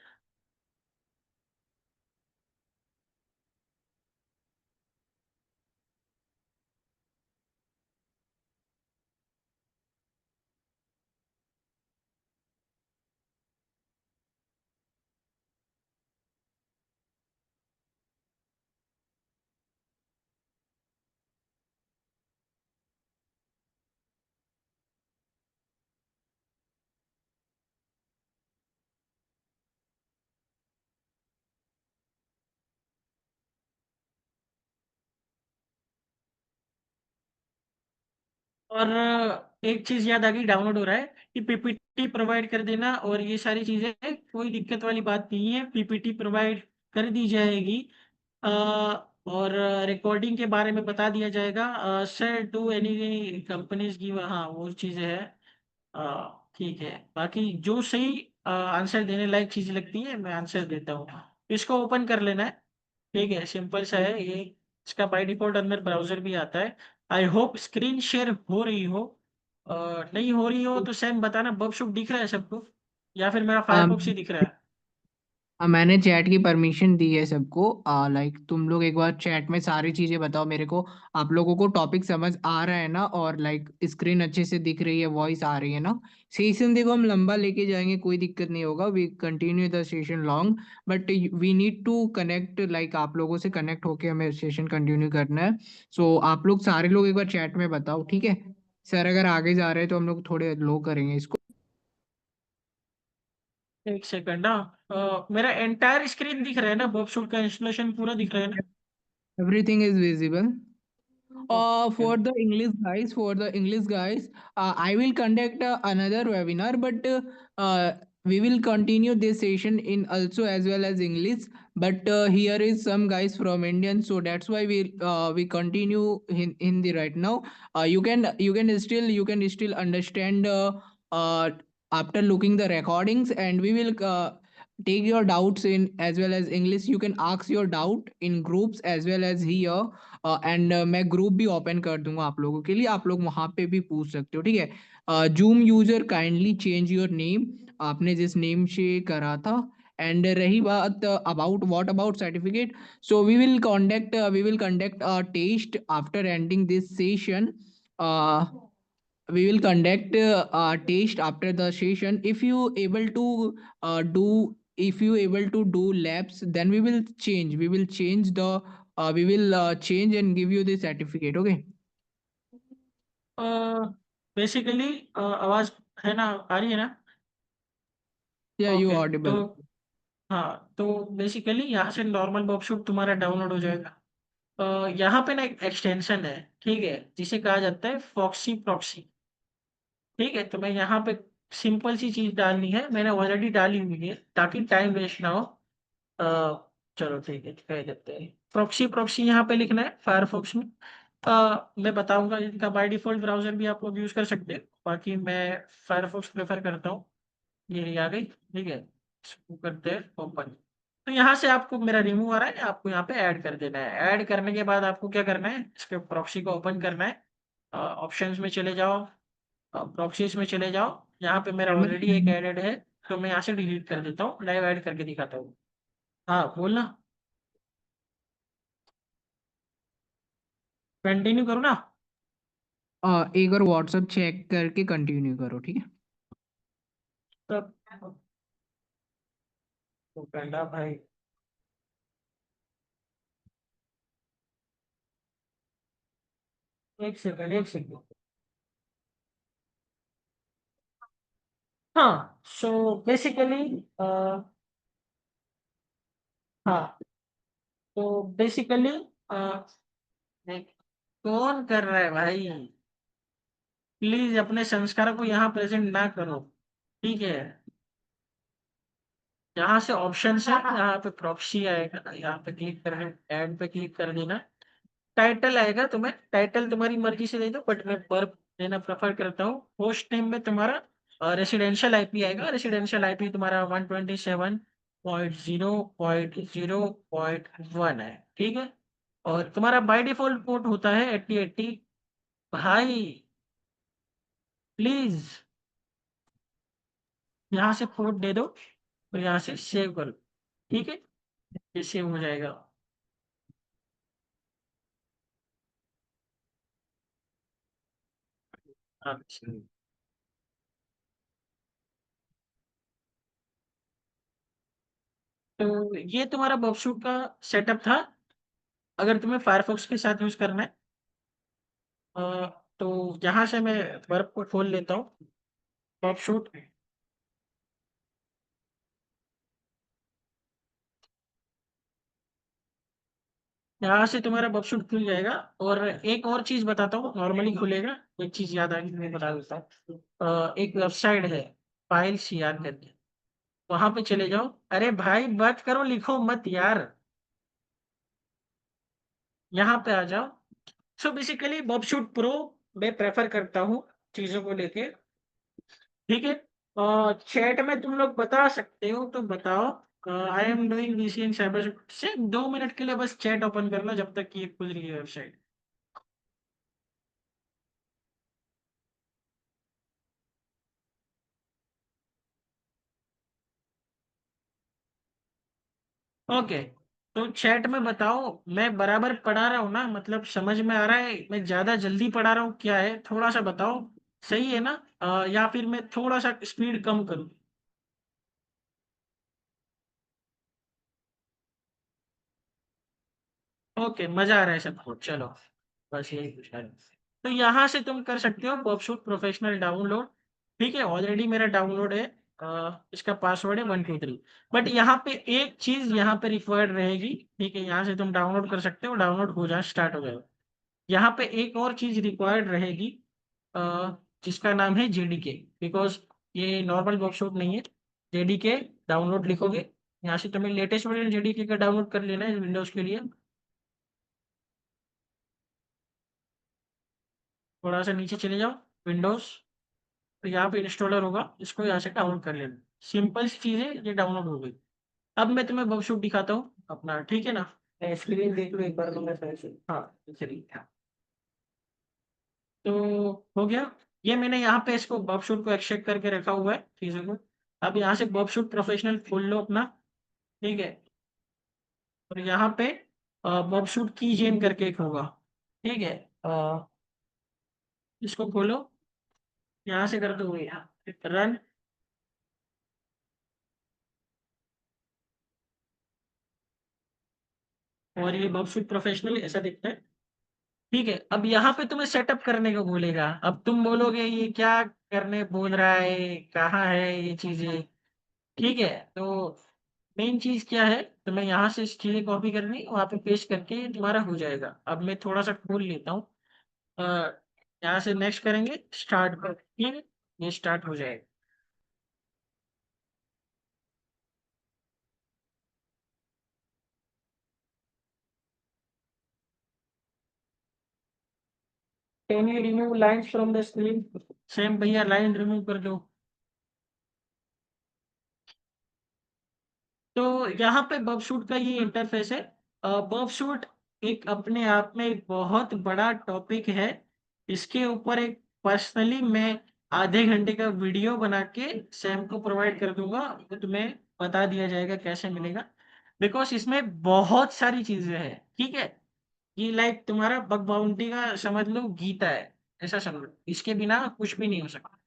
और एक चीज याद आ गई, डाउनलोड हो रहा है कि पीपीटी प्रोवाइड कर देना, और ये सारी चीजें कोई दिक्कत वाली बात नहीं है, पीपीटी प्रोवाइड कर दी जाएगी। और रिकॉर्डिंग के बारे में बता दिया जाएगा। सर डू एनी कंपनीज की, हाँ वो चीजें हैं। ठीक है, बाकी जो सही आंसर देने लायक चीज लगती है मैं आंसर देता हूँ। इसको ओपन कर लेना है, ठीक है, सिंपल सा है ये। इसका बाय डिफॉल्ट अंदर ब्राउजर भी आता है। आई होप स्क्रीन शेयर हो रही हो। नहीं हो रही हो तो सैम बताना, बग शुग दिख रहा है सबको, या फिर मेरा फायरफॉक्स ही दिख रहा है।
मैंने चैट की परमिशन दी है सबको। लाइक तुम लोग एक बार चैट में सारी चीजें बताओ मेरे को। आप लोगों को टॉपिक समझ आ रहा है ना, और लाइक स्क्रीन अच्छे से दिख रही है, वॉइस आ रही है ना। सेशन देखो हम लंबा लेके जाएंगे, कोई दिक्कत नहीं होगा, we continue the session long, but we need to connect, like आप लोगों से कनेक्ट होके हमें सेशन कंटिन्यू करना है। सो आप लोग सारे लोग एक बार चैट में बताओ, ठीक है। सर अगर आगे जा रहे हैं तो हम लोग थोड़े लो करेंगे इसको।
एक सेकंड, मेरा एंटायर स्क्रीन दिख रहा है ना, बग शुग का इंस्टॉलेशन पूरा दिख रहा है ना?
Everything is visible.
Okay.
For the English guys, I will conduct another webinar, but we will continue this session in also as well as English. But here is some guys from Indian, so that's why we continue in Hindi right now. You can still understand after looking the recordings, and we will take your doubts in as well as English. You can ask your doubt in groups as well as here, and मैं group भी open कर दूंगा आप लोगों के लिए, आप लोग वहां पे भी पूछ सकते हो, ठीक है। Zoom user kindly change your name, आपने जिस नेम से करा था। एंड रही बात about what about certificate, so we will conduct a test after ending this session. We will conduct a test after the session. If you able to do labs, then we will change and give you the certificate, okay?
Basically आवाज है ना, आ रही है ना?
Yeah, you
okay, तो
audible.
हाँ, तो basically यहाँ से नॉर्मल बग शुग तुम्हारा डाउनलोड हो जाएगा। यहाँ पे ना एक एक्सटेंशन है, ठीक है, जिसे कहा जाता है फॉक्सी प्रॉक्सी। ठीक है, तो मैं यहाँ पे सिंपल सी चीज डालनी है, मैंने ऑलरेडी डाली हुई है ताकि टाइम वेस्ट ना हो। चलो ठीक है, कह देते हैं प्रॉक्सी प्रॉक्सी यहाँ पे लिखना है फायरफॉक्स में। मैं बताऊंगा, इनका बाय डिफॉल्ट ब्राउजर भी आप लोग यूज कर सकते हैं, बाकी मैं फायरफॉक्स प्रेफर करता हूँ। ये रही आ गई, ठीक है, इसको करते हैं ओपन। तो यहाँ से आपको मेरा रिमूव आ रहा है, आपको यहाँ पे ऐड कर देना है। ऐड करने के बाद आपको क्या करना है, इसके प्रॉक्सी को ओपन करना है, ऑप्शंस में चले जाओ, प्रॉक्सीज में चले जाओ, यहाँ पे मेरा ऑलरेडी एक एडेड है, तो मैं यहाँ से डिलीट कर देता हूँ, लाइव ऐड करके दिखाता हूँ। हाँ बोलना, कंटिन्यू करो ना।
एक बार व्हाट्सएप चेक करके कंटिन्यू करो, ठीक है।
तब तो पेंडा भाई, एक सेकंड एक सेकंड। हाँ सो बेसिकली, हाँ तो बेसिकली कौन कर रहा है भाई, प्लीज अपने संस्कारों को यहाँ प्रेजेंट ना करो, ठीक है। यहाँ से ऑप्शन है, यहाँ पे प्रॉक्सी आएगा, यहाँ पे क्लिक करना, ऐड पे क्लिक कर देना, टाइटल आएगा, तुम्हें टाइटल तुम्हारी मर्जी से दे दो, बट मैं पर देना प्रेफर करता हूँ। होस्ट नेम में तुम्हारा रेसिडेंशियल आईपी आएगा, रेसिडेंशियल आईपी तुम्हारा 127.0.0.1 है, ठीक है। और तुम्हारा बाय डिफॉल्ट पोर्ट होता है 8080। भाई प्लीज यहाँ से पोर्ट दे दो और यहाँ से सेव कर दो, ठीक है, ये सेव हो जाएगा। अच्छा, तो ये तुम्हारा बॉक्सशूट का सेटअप था। अगर तुम्हें फायरफॉक्स के साथ यूज करना है, अ, तो यहाँ से मैं वर्क को खोल लेता हूँ, बॉक्सशूट। यहाँ से तुम्हारा बॉक्सशूट खुल जाएगा। और एक और चीज बताता हूँ, नॉर्मली खुलेगा, एक चीज याद आ गई, मैं बता देता हूँ। एक वेबसाइट है फाइल सीआर करके, वहां पे चले जाओ। अरे भाई बात करो, लिखो मत यार, यहाँ पे आ जाओ। सो बेसिकली बॉक्सशूट प्रो मैं प्रेफर करता हूँ चीजों को लेके, ठीक है। चैट में तुम लोग बता सकते हो तो बताओ, I am doing BC in cyber से 2 मिनट के लिए बस चैट ओपन करना जब तक कि ये खुल रही है वेबसाइट। ओके, तो चैट में बताओ मैं बराबर पढ़ा रहा हूँ ना, मतलब समझ में आ रहा है, मैं ज्यादा जल्दी पढ़ा रहा हूँ, क्या है थोड़ा सा बताओ, सही है ना? या फिर मैं थोड़ा सा स्पीड कम करूँ? ओके, मजा आ रहा है सबको, चलो बस यही पूछ रहा है। तो यहाँ से तुम कर सकते हो पॉपशूट प्रोफेशनल डाउनलोड, ठीक है, ऑलरेडी मेरा डाउनलोड है। इसका पासवर्ड है 123। बट यहाँ पे एक चीज यहाँ पे रिक्वायर्ड रहेगी, ठीक है, यहाँ से तुम डाउनलोड कर सकते हो, डाउनलोड हो जाए, स्टार्ट हो जाएगा। यहाँ पे एक और चीज रिक्वायर्ड रहेगी, अ, जिसका नाम है जेडीके, बिकॉज ये नॉर्मल वर्कशॉप नहीं है। जेडीके डाउनलोड लिखोगे, यहाँ से तुम्हें लेटेस्ट वर्जन जेडीके का डाउनलोड कर लेना है विंडोज के लिए। थोड़ा सा नीचे चले जाओ, विंडोज, तो यहाँ पे इंस्टॉलर होगा, इसको यहाँ से डाउनलोड कर लेना। सिंपल सी चीज है, ये डाउनलोड हो गई। अब मैं तुम्हें वर्कशॉप दिखाता हूँ अपना, ठीक है ना? स्क्रीन देख लो एक बार तो मैं सही से, हाँ चलिए, हाँ। तो हो गया, ये मैंने यहाँ पे इसको बॉबशूट को एक्सट्रैक्ट करके रखा हुआ है चीजों को। अब यहाँ से बॉबशूट प्रोफेशनल खोल लो अपना, ठीक है। और यहाँ पे बॉबशूट की जेन करके एक होगा, ठीक है। अ, इसको खोलो, यहाँ से कर दो यहाँ रन। और ये बॉबशूट प्रोफेशनल ऐसा दिखता है, ठीक है। अब यहाँ पे तुम्हें सेटअप करने को बोलेगा, अब तुम बोलोगे ये क्या करने बोल रहा है, कहाँ है ये चीजें, ठीक है। तो मेन चीज क्या है, तो मैं यहाँ से चीजें कॉपी करनी, वहां पे पेस्ट करके तुम्हारा हो जाएगा। अब मैं थोड़ा सा खोल लेता हूँ, अ, यहाँ से नेक्स्ट करेंगे, स्टार्ट पर, ठीक है, ये स्टार्ट हो जाएगा। Can you remove lines from the screen? Same भैया, लाइन रिमूव कर दो। तो यहाँ पे बबशूट का ये इंटरफेस है। बबशूट एक अपने आप में एक बहुत बड़ा टॉपिक है, इसके ऊपर एक पर्सनली मैं आधे घंटे का वीडियो बना के सैम को प्रोवाइड कर दूंगा, वो तुम्हें बता दिया जाएगा कैसे मिलेगा। बिकॉज इसमें बहुत सारी चीजें हैं, ठीक है। ये लाइक तुम्हारा बग बाउंटी का समझ लो गीता है, ऐसा समझ लो, इसके बिना कुछ भी नहीं हो सकता।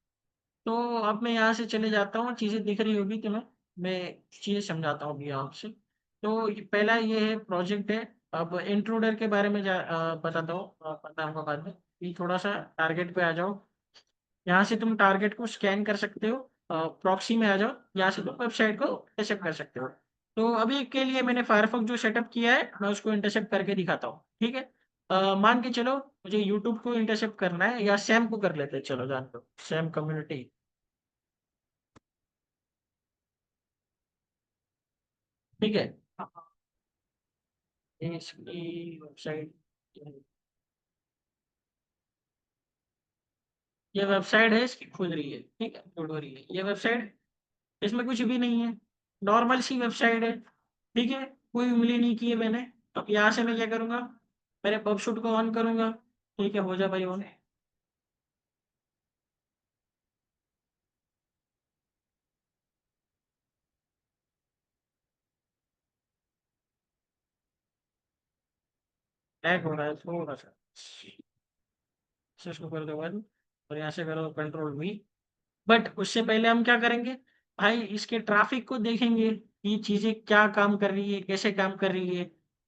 तो अब मैं यहाँ से चले जाता हूँ, चीजें दिख रही होगी तुम्हें, मैं चीजें समझाता हूँ अभी आपसे। तो पहला ये है प्रोजेक्ट है। अब इंट्रूडर के बारे में बताता हूँ, पता होगा बाद में। ये थोड़ा सा टारगेट पे आ जाओ, यहाँ से तुम टारगेट को स्कैन कर सकते हो, प्रॉक्सी में आ जाओ, यहाँ से तुम वेबसाइट को इंटरसेप्ट कर सकते हो। तो अभी के लिए मैंने फायरफॉक्स जो सेटअप किया है मैं उसको इंटरसेप्ट करके दिखाता हूँ, ठीक है। मान के चलो मुझे यूट्यूब को इंटरसेप्ट करना है, या सैम को कर लेते हैं, चलो जान लो, सैम कम्युनिटी, ठीक है। इसकी वेबसाइट, ये वेबसाइट है, इसकी खुल रही है, ठीक है, लोड हो रही है ये वेबसाइट। इसमें कुछ भी नहीं है, नॉर्मल सी वेबसाइट है, ठीक है, कोई उंगली नहीं की है मैंने। अब यहाँ से मैं क्या करूँगा, मेरे पब शूट को ऑन करूँगा, ठीक है, हो जा भाई ऑन। लैग हो रहा है थोड़ा सा, इसको कर दो बंद, और यहाँ से करो कंट्रोल V। बट उससे पहले हम क्या करेंगे भाई, इसके ट्रैफिक को देखेंगे, ये चीजें क्या काम कर रही है, कैसे काम कर रही है।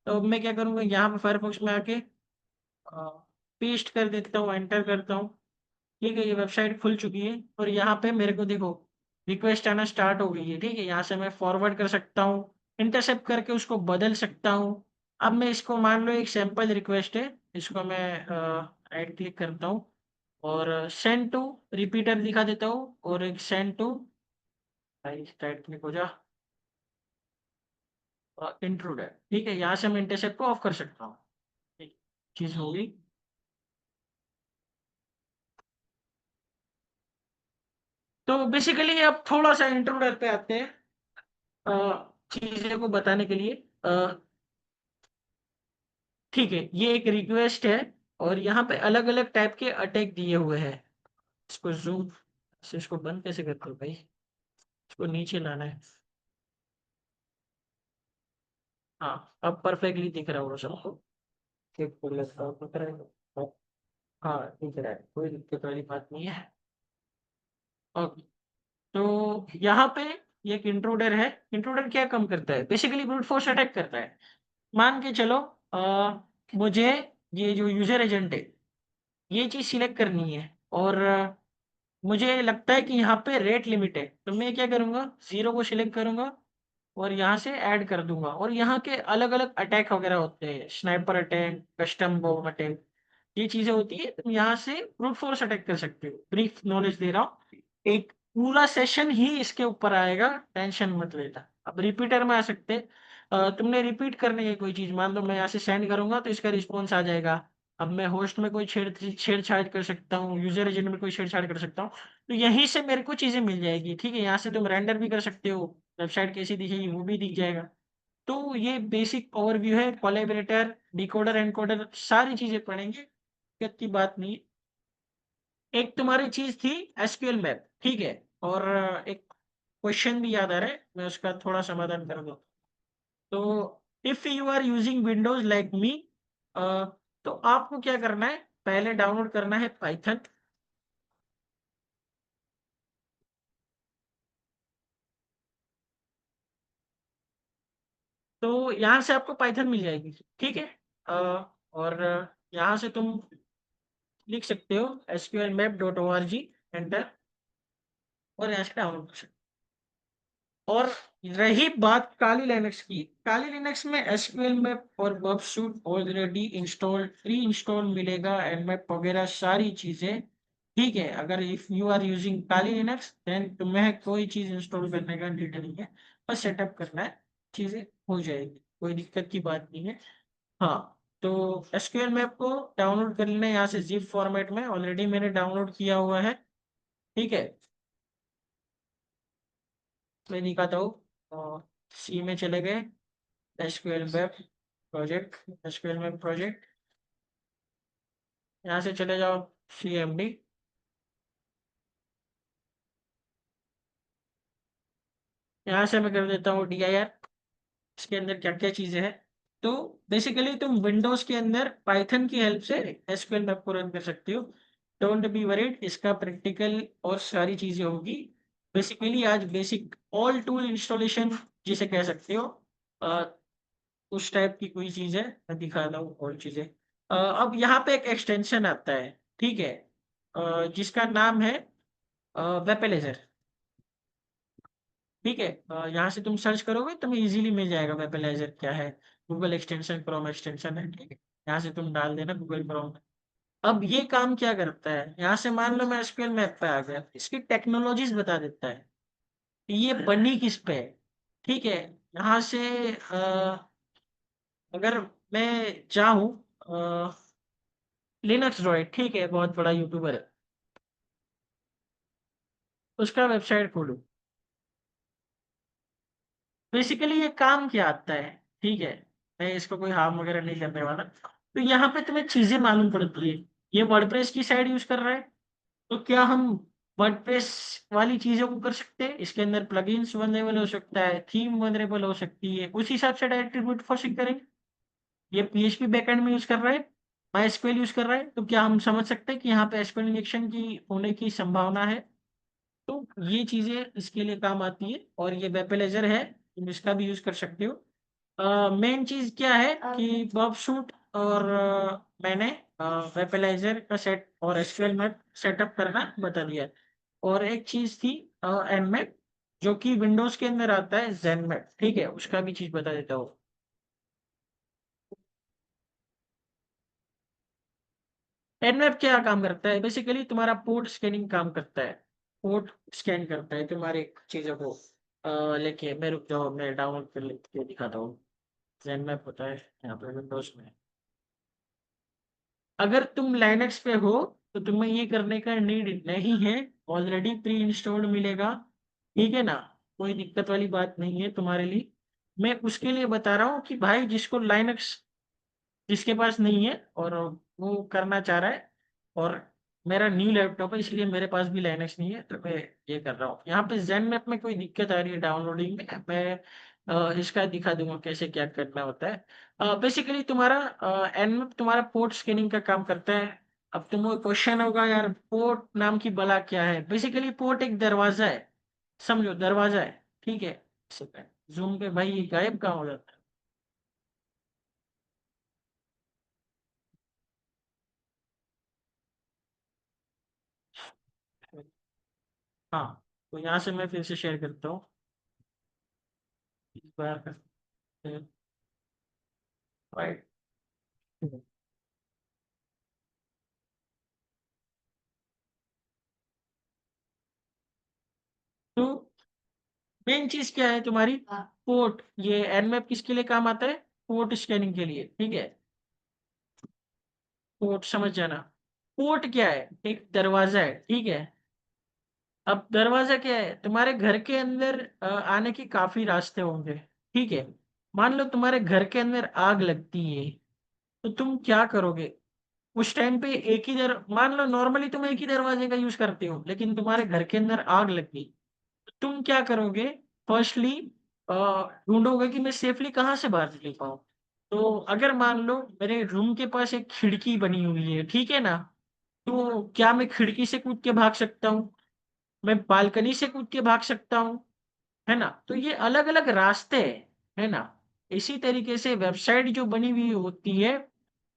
तो अब मैं क्या करूँगा, यहाँ पे फायरफॉक्स में आके पेस्ट कर देता हूँ, एंटर करता हूँ, ठीक है। ये वेबसाइट खुल चुकी है, और यहाँ पे मेरे को देखो रिक्वेस्ट आना स्टार्ट हो गई है, ठीक है। यहाँ से मैं फॉरवर्ड कर सकता हूँ, इंटरसेप्ट करके उसको बदल सकता हूँ। अब मैं इसको मान लो एक सैंपल रिक्वेस्ट है, इसको मैं राइट क्लिक करता हूँ, और सेंड टू रिपीटर दिखा देता हूँ, और एक सेंड टू, भाई राइट क्लिक हो जा, इंट्रूडर, ठीक है। यहाँ से मैं इंटरसेप्ट को ऑफ कर सकता हूँ, ठीक, चीज होगी। तो बेसिकली अब थोड़ा सा इंट्रूडर पे आते हैं, अ, चीजें को बताने के लिए, ठीक है। ये एक रिक्वेस्ट है, और यहाँ पे अलग अलग टाइप के अटैक दिए हुए हैं। इसको जूम से इसको बंद कैसे करते हो भाई, इसको नीचे लाना है। हाँ अब परफेक्टली दिख रहा होगा सबको, ठीक कर लेता हूँ, दिख रहा है। हाँ दिख रहा है, कोई दिक्कत वाली बात नहीं है। ओके, तो यहाँ पे ये एक इंट्रूडर है। इंट्रूडर क्या काम करता है, बेसिकली ब्रूट फोर्स अटैक करता है। मान के चलो मुझे ये जो यूजर एजेंट है ये चीज सिलेक्ट करनी है, और मुझे लगता है कि यहाँ पे रेट लिमिट है, तो मैं क्या करूँगा, 0 को सिलेक्ट करूँगा, और यहाँ से ऐड कर दूंगा। और यहाँ के अलग अलग अटैक वगैरह होते हैं, sniper attack, custom bomb attack, ये चीजें होती है। तुम यहाँ से ब्रूट फोर्स अटैक कर सकते हो, ब्रीफ नॉलेज दे रहा हूँ, एक पूरा सेशन ही इसके ऊपर आएगा, टेंशन मत लेना। अब रिपीटर में आ सकते हैं, तुमने रिपीट करने की कोई चीज, मान लो मैं यहाँ से सेंड करूंगा तो इसका रिस्पॉन्स आ जाएगा। अब मैं होस्ट में कोई छेड़छाड़ कर सकता हूँ, यूजर एजेंट में कोई छेड़छाड़ कर सकता हूँ, तो यहीं से मेरे को चीजें मिल जाएगी, ठीक है। यहाँ से तुम रेंडर भी कर सकते हो, वेबसाइट कैसी दिखेगी वो भी दिख जाएगा। तो ये बेसिक ओवरव्यू है, कोलैबोरेटर, डिकोडर, एनकोडर, सारी चीजें पढ़ेंगे, दिक्कत की बात नहीं। एक तुम्हारी चीज थी एसक्यूएल मैप, ठीक है, और एक क्वेश्चन भी याद आ रहा है, मैं उसका थोड़ा समाधान कर दूं। तो if you are using Windows like me, तो आपको क्या करना है, पहले डाउनलोड करना है पाइथन। तो यहाँ से आपको पाइथन मिल जाएगी, ठीक है। और यहाँ से तुम लिख सकते हो sqlmap.org, एंटर, और यहाँ से डाउनलोड कर सकते हो। और रही बात काली लिनक्स की, काली लिनक्स में एसक्यूएल मैप और बगशूट ऑलरेडी इंस्टॉल, प्री इंस्टॉल मिलेगा, nmap वगैरह सारी चीजें, ठीक है। अगर if you are using Kali Linux then तुम्हें कोई चीज इंस्टॉल करने का नीड नहीं है, बस सेटअप करना है, चीजें हो जाएगी, कोई दिक्कत की बात नहीं है। हाँ, तो एसक्यूएल मैप को डाउनलोड कर लेना है यहाँ से जिप फॉर्मेट में, ऑलरेडी मैंने डाउनलोड किया हुआ है, ठीक है। मैं दिखाता हूँ, सी में चले गए, SQL web project, SQL web project, यहाँ से चले जाओ CMD, यहाँ से मैं कर देता हूँ dir, इसके अंदर क्या क्या चीजें हैं। तो बेसिकली तुम विंडोज के अंदर पाइथन की हेल्प से एसक्यूएल मैप को रन कर सकते हो। डोंट बी वरीड, इसका प्रैक्टिकल और सारी चीजें होगी। बेसिकली आज बेसिक ऑल टूल इंस्टॉलेशन जिसे कह सकते हो, अ, उस टाइप की कोई चीज है, मैं दिखा रहा हूँ और चीजें। अब यहाँ पे एक एक्सटेंशन आता है, ठीक है, जिसका नाम है वेपेलेजर। ठीक है, यहाँ से तुम सर्च करोगे तुम्हें इजीली मिल जाएगा वेपलाइजर क्या है। गूगल एक्सटेंशन, क्रोम एक्सटेंशन है, ठीक है। यहाँ से तुम डाल देना गूगल क्रोम। अब ये काम क्या करता है, यहाँ से मान लो मैं एसक्यूएल मैप पे आ गया, इसकी टेक्नोलॉजीज बता देता है कि ये बनी किस पे है। ठीक है, यहाँ से अगर मैं चाहूँ, लिनक्स ड्रॉइड, ठीक है, बहुत बड़ा यूट्यूबर है, उसका वेबसाइट खोलूँ। बेसिकली ये काम क्या आता है, ठीक है, मैं इसको कोई हार्म वगैरह नहीं करने वाला। तो यहाँ पे तुम्हें चीजें मालूम पड़ती है, ये वर्डप्रेस की साइड यूज कर रहा है, तो क्या हम वर्डप्रेस वाली चीजों को कर सकते हैं, इसके अंदर प्लगइन्स वनरेबल हो सकता है, थीम वनरेबल हो सकती है, उस हिसाब से डायरेक्टली ब्रूट फोर्सिंग करेंगे। ये पीएचपी बैकएंड में यूज कर रहा है, माई यूज कर रहा है, तो क्या हम समझ सकते हैं कि यहाँ पे एसक्यूएल इंजेक्शन की होने की संभावना है। तो ये चीजें इसके लिए काम आती है, और ये वेपलाइजर है, तुम इसका भी यूज कर सकते हो। मेन चीज क्या है कि बॉब शूट और मैंने वेपलाइजर का सेट और एसक्यूएल मैप सेटअप करना बता दिया है। और एक चीज थी एनमैप, जो कि विंडोज के अंदर आता है, जेनमैप, ठीक है, उसका भी चीज बता देता हूँ। एनमैप क्या काम करता है, बेसिकली तुम्हारा पोर्ट स्कैनिंग काम करता है। पोर्ट स्कैन करता है तुम्हारी चीजों को। लेके मैं, रुक जाओ, मैं डाउनलोड कर लेके दिखाता हूँ। जेनमैप होता है यहाँ पे विंडोज में। अगर तुम लाइनक्स पे हो तो तुम्हें ये करने का नीड नहीं है, ऑलरेडी प्री इंस्टॉल्ड मिलेगा, ठीक है ना, कोई दिक्कत वाली बात नहीं है तुम्हारे लिए। मैं उसके लिए बता रहा हूँ कि भाई जिसको लाइनक्स, जिसके पास नहीं है और वो करना चाह रहा है, और मेरा न्यू लैपटॉप है इसलिए मेरे पास भी लाइनक्स नहीं है, तो मैं ये कर रहा हूँ। यहाँ पे जेन मैप में कोई दिक्कत आ रही है डाउनलोडिंग में, मैं इसका दिखा दूंगा कैसे क्या करना होता है। बेसिकली तुम्हारा एनमैप तुम्हारा पोर्ट स्कैनिंग का काम करता है। अब तुम्हें क्वेश्चन होगा यार पोर्ट नाम की बला क्या है, बेसिकली पोर्ट एक दरवाजा है, समझो दरवाजा है, ठीक है। जूम पे भाई ये गायब कहाँ हो जाता है। हाँ, तो यहाँ से मैं फिर से शेयर करता हूँ, इस बार करते हैं, राइट। तो मेन चीज क्या है तुम्हारी, पोर्ट, ये एनमैप किसके लिए काम आता है, पोर्ट स्कैनिंग के लिए, ठीक है। पोर्ट समझ जाना, पोर्ट क्या है, एक दरवाजा है, ठीक है। अब दरवाजा क्या है, तुम्हारे घर के अंदर आने के काफी रास्ते होंगे, ठीक है। मान लो तुम्हारे घर के अंदर आग लगती है, तो तुम क्या करोगे उस टाइम पे, एक ही मान लो नॉर्मली तुम एक ही दरवाजे का यूज करते हो, लेकिन तुम्हारे घर के अंदर आग लग गई, तो तुम क्या करोगे, फर्स्टली ढूंढोगे कि मैं सेफली कहाँ से बाहर निकल पाऊँ। तो अगर मान लो मेरे रूम के पास एक खिड़की बनी हुई है, ठीक है ना, तो क्या मैं खिड़की से कूद के भाग सकता हूँ, मैं बालकनी से कूद के भाग सकता हूँ, है ना। तो ये अलग अलग रास्ते हैं, है ना। इसी तरीके से वेबसाइट जो बनी हुई होती है,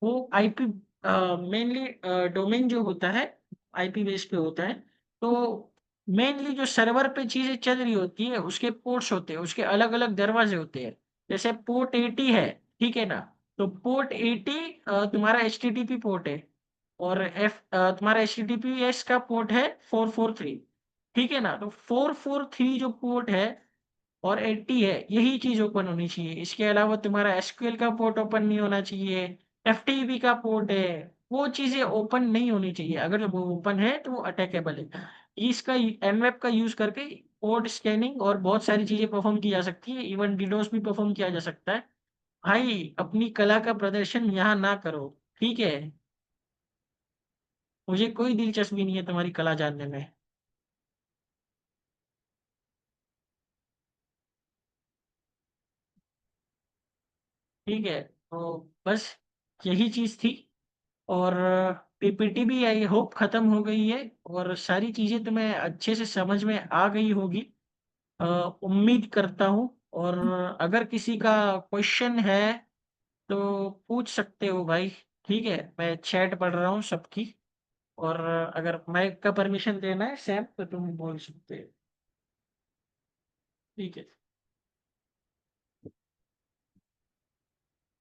वो आईपी, मेनली डोमेन जो होता है आईपी बेस पे होता है। तो मेनली जो सर्वर पे चीजें चल रही होती है उसके पोर्ट्स होते हैं, उसके अलग अलग दरवाजे होते हैं। जैसे पोर्ट 80 है, ठीक है ना, तो पोर्ट 80 तुम्हारा एचटीटीपी पोर्ट है, और तुम्हारा एचटीटीपीएस का पोर्ट है 443, ठीक है ना। तो 443 जो पोर्ट है और 80 है, यही चीज ओपन होनी चाहिए। इसके अलावा तुम्हारा एसक्यूएल का पोर्ट ओपन नहीं होना चाहिए, एफटीपी का पोर्ट है, वो चीजें ओपन नहीं होनी चाहिए। अगर वो ओपन है तो वो अटैकेबल है। इसका एनवेब का यूज करके पोर्ट स्कैनिंग और बहुत सारी चीजें परफॉर्म की जा सकती है, इवन डिडोस भी परफॉर्म किया जा सकता है। भाई अपनी कला का प्रदर्शन यहाँ ना करो, ठीक है, मुझे कोई दिलचस्पी नहीं है तुम्हारी कला जानने में। ठीक है, तो बस यही चीज़ थी और पीपीटी भी आई होप खत्म हो गई है और सारी चीज़ें तुम्हें अच्छे से समझ में आ गई होगी। अ, उम्मीद करता हूँ और अगर किसी का क्वेश्चन है तो पूछ सकते हो भाई, ठीक है? मैं चैट पढ़ रहा हूँ सबकी और अगर माइक का परमिशन देना है सैम तो तुम बोल सकते हो। ठीक है,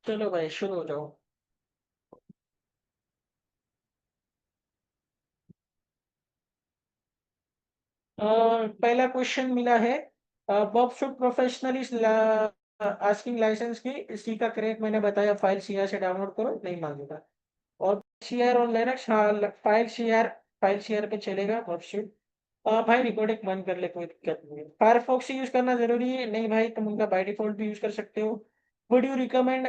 चलो भाई शुरू हो जाओ। पहला क्वेश्चन मिला है, Bob should professional is asking licence की, इसी का करेक्ट मैंने बताया फाइल सीआर से डाउनलोड करो, नहीं मांगेगा। और सीआर और लिनक्स, हाँ फाइल शेयर पे चलेगा बॉब शुड। भाई रिकॉर्डिंग बंद कर ले, कोई दिक्कत नहीं है। फायरफॉक्स यूज करना जरूरी है, नहीं भाई तुम उनका बाय डिफॉल्ट भी यूज कर सकते हो। Would you recommend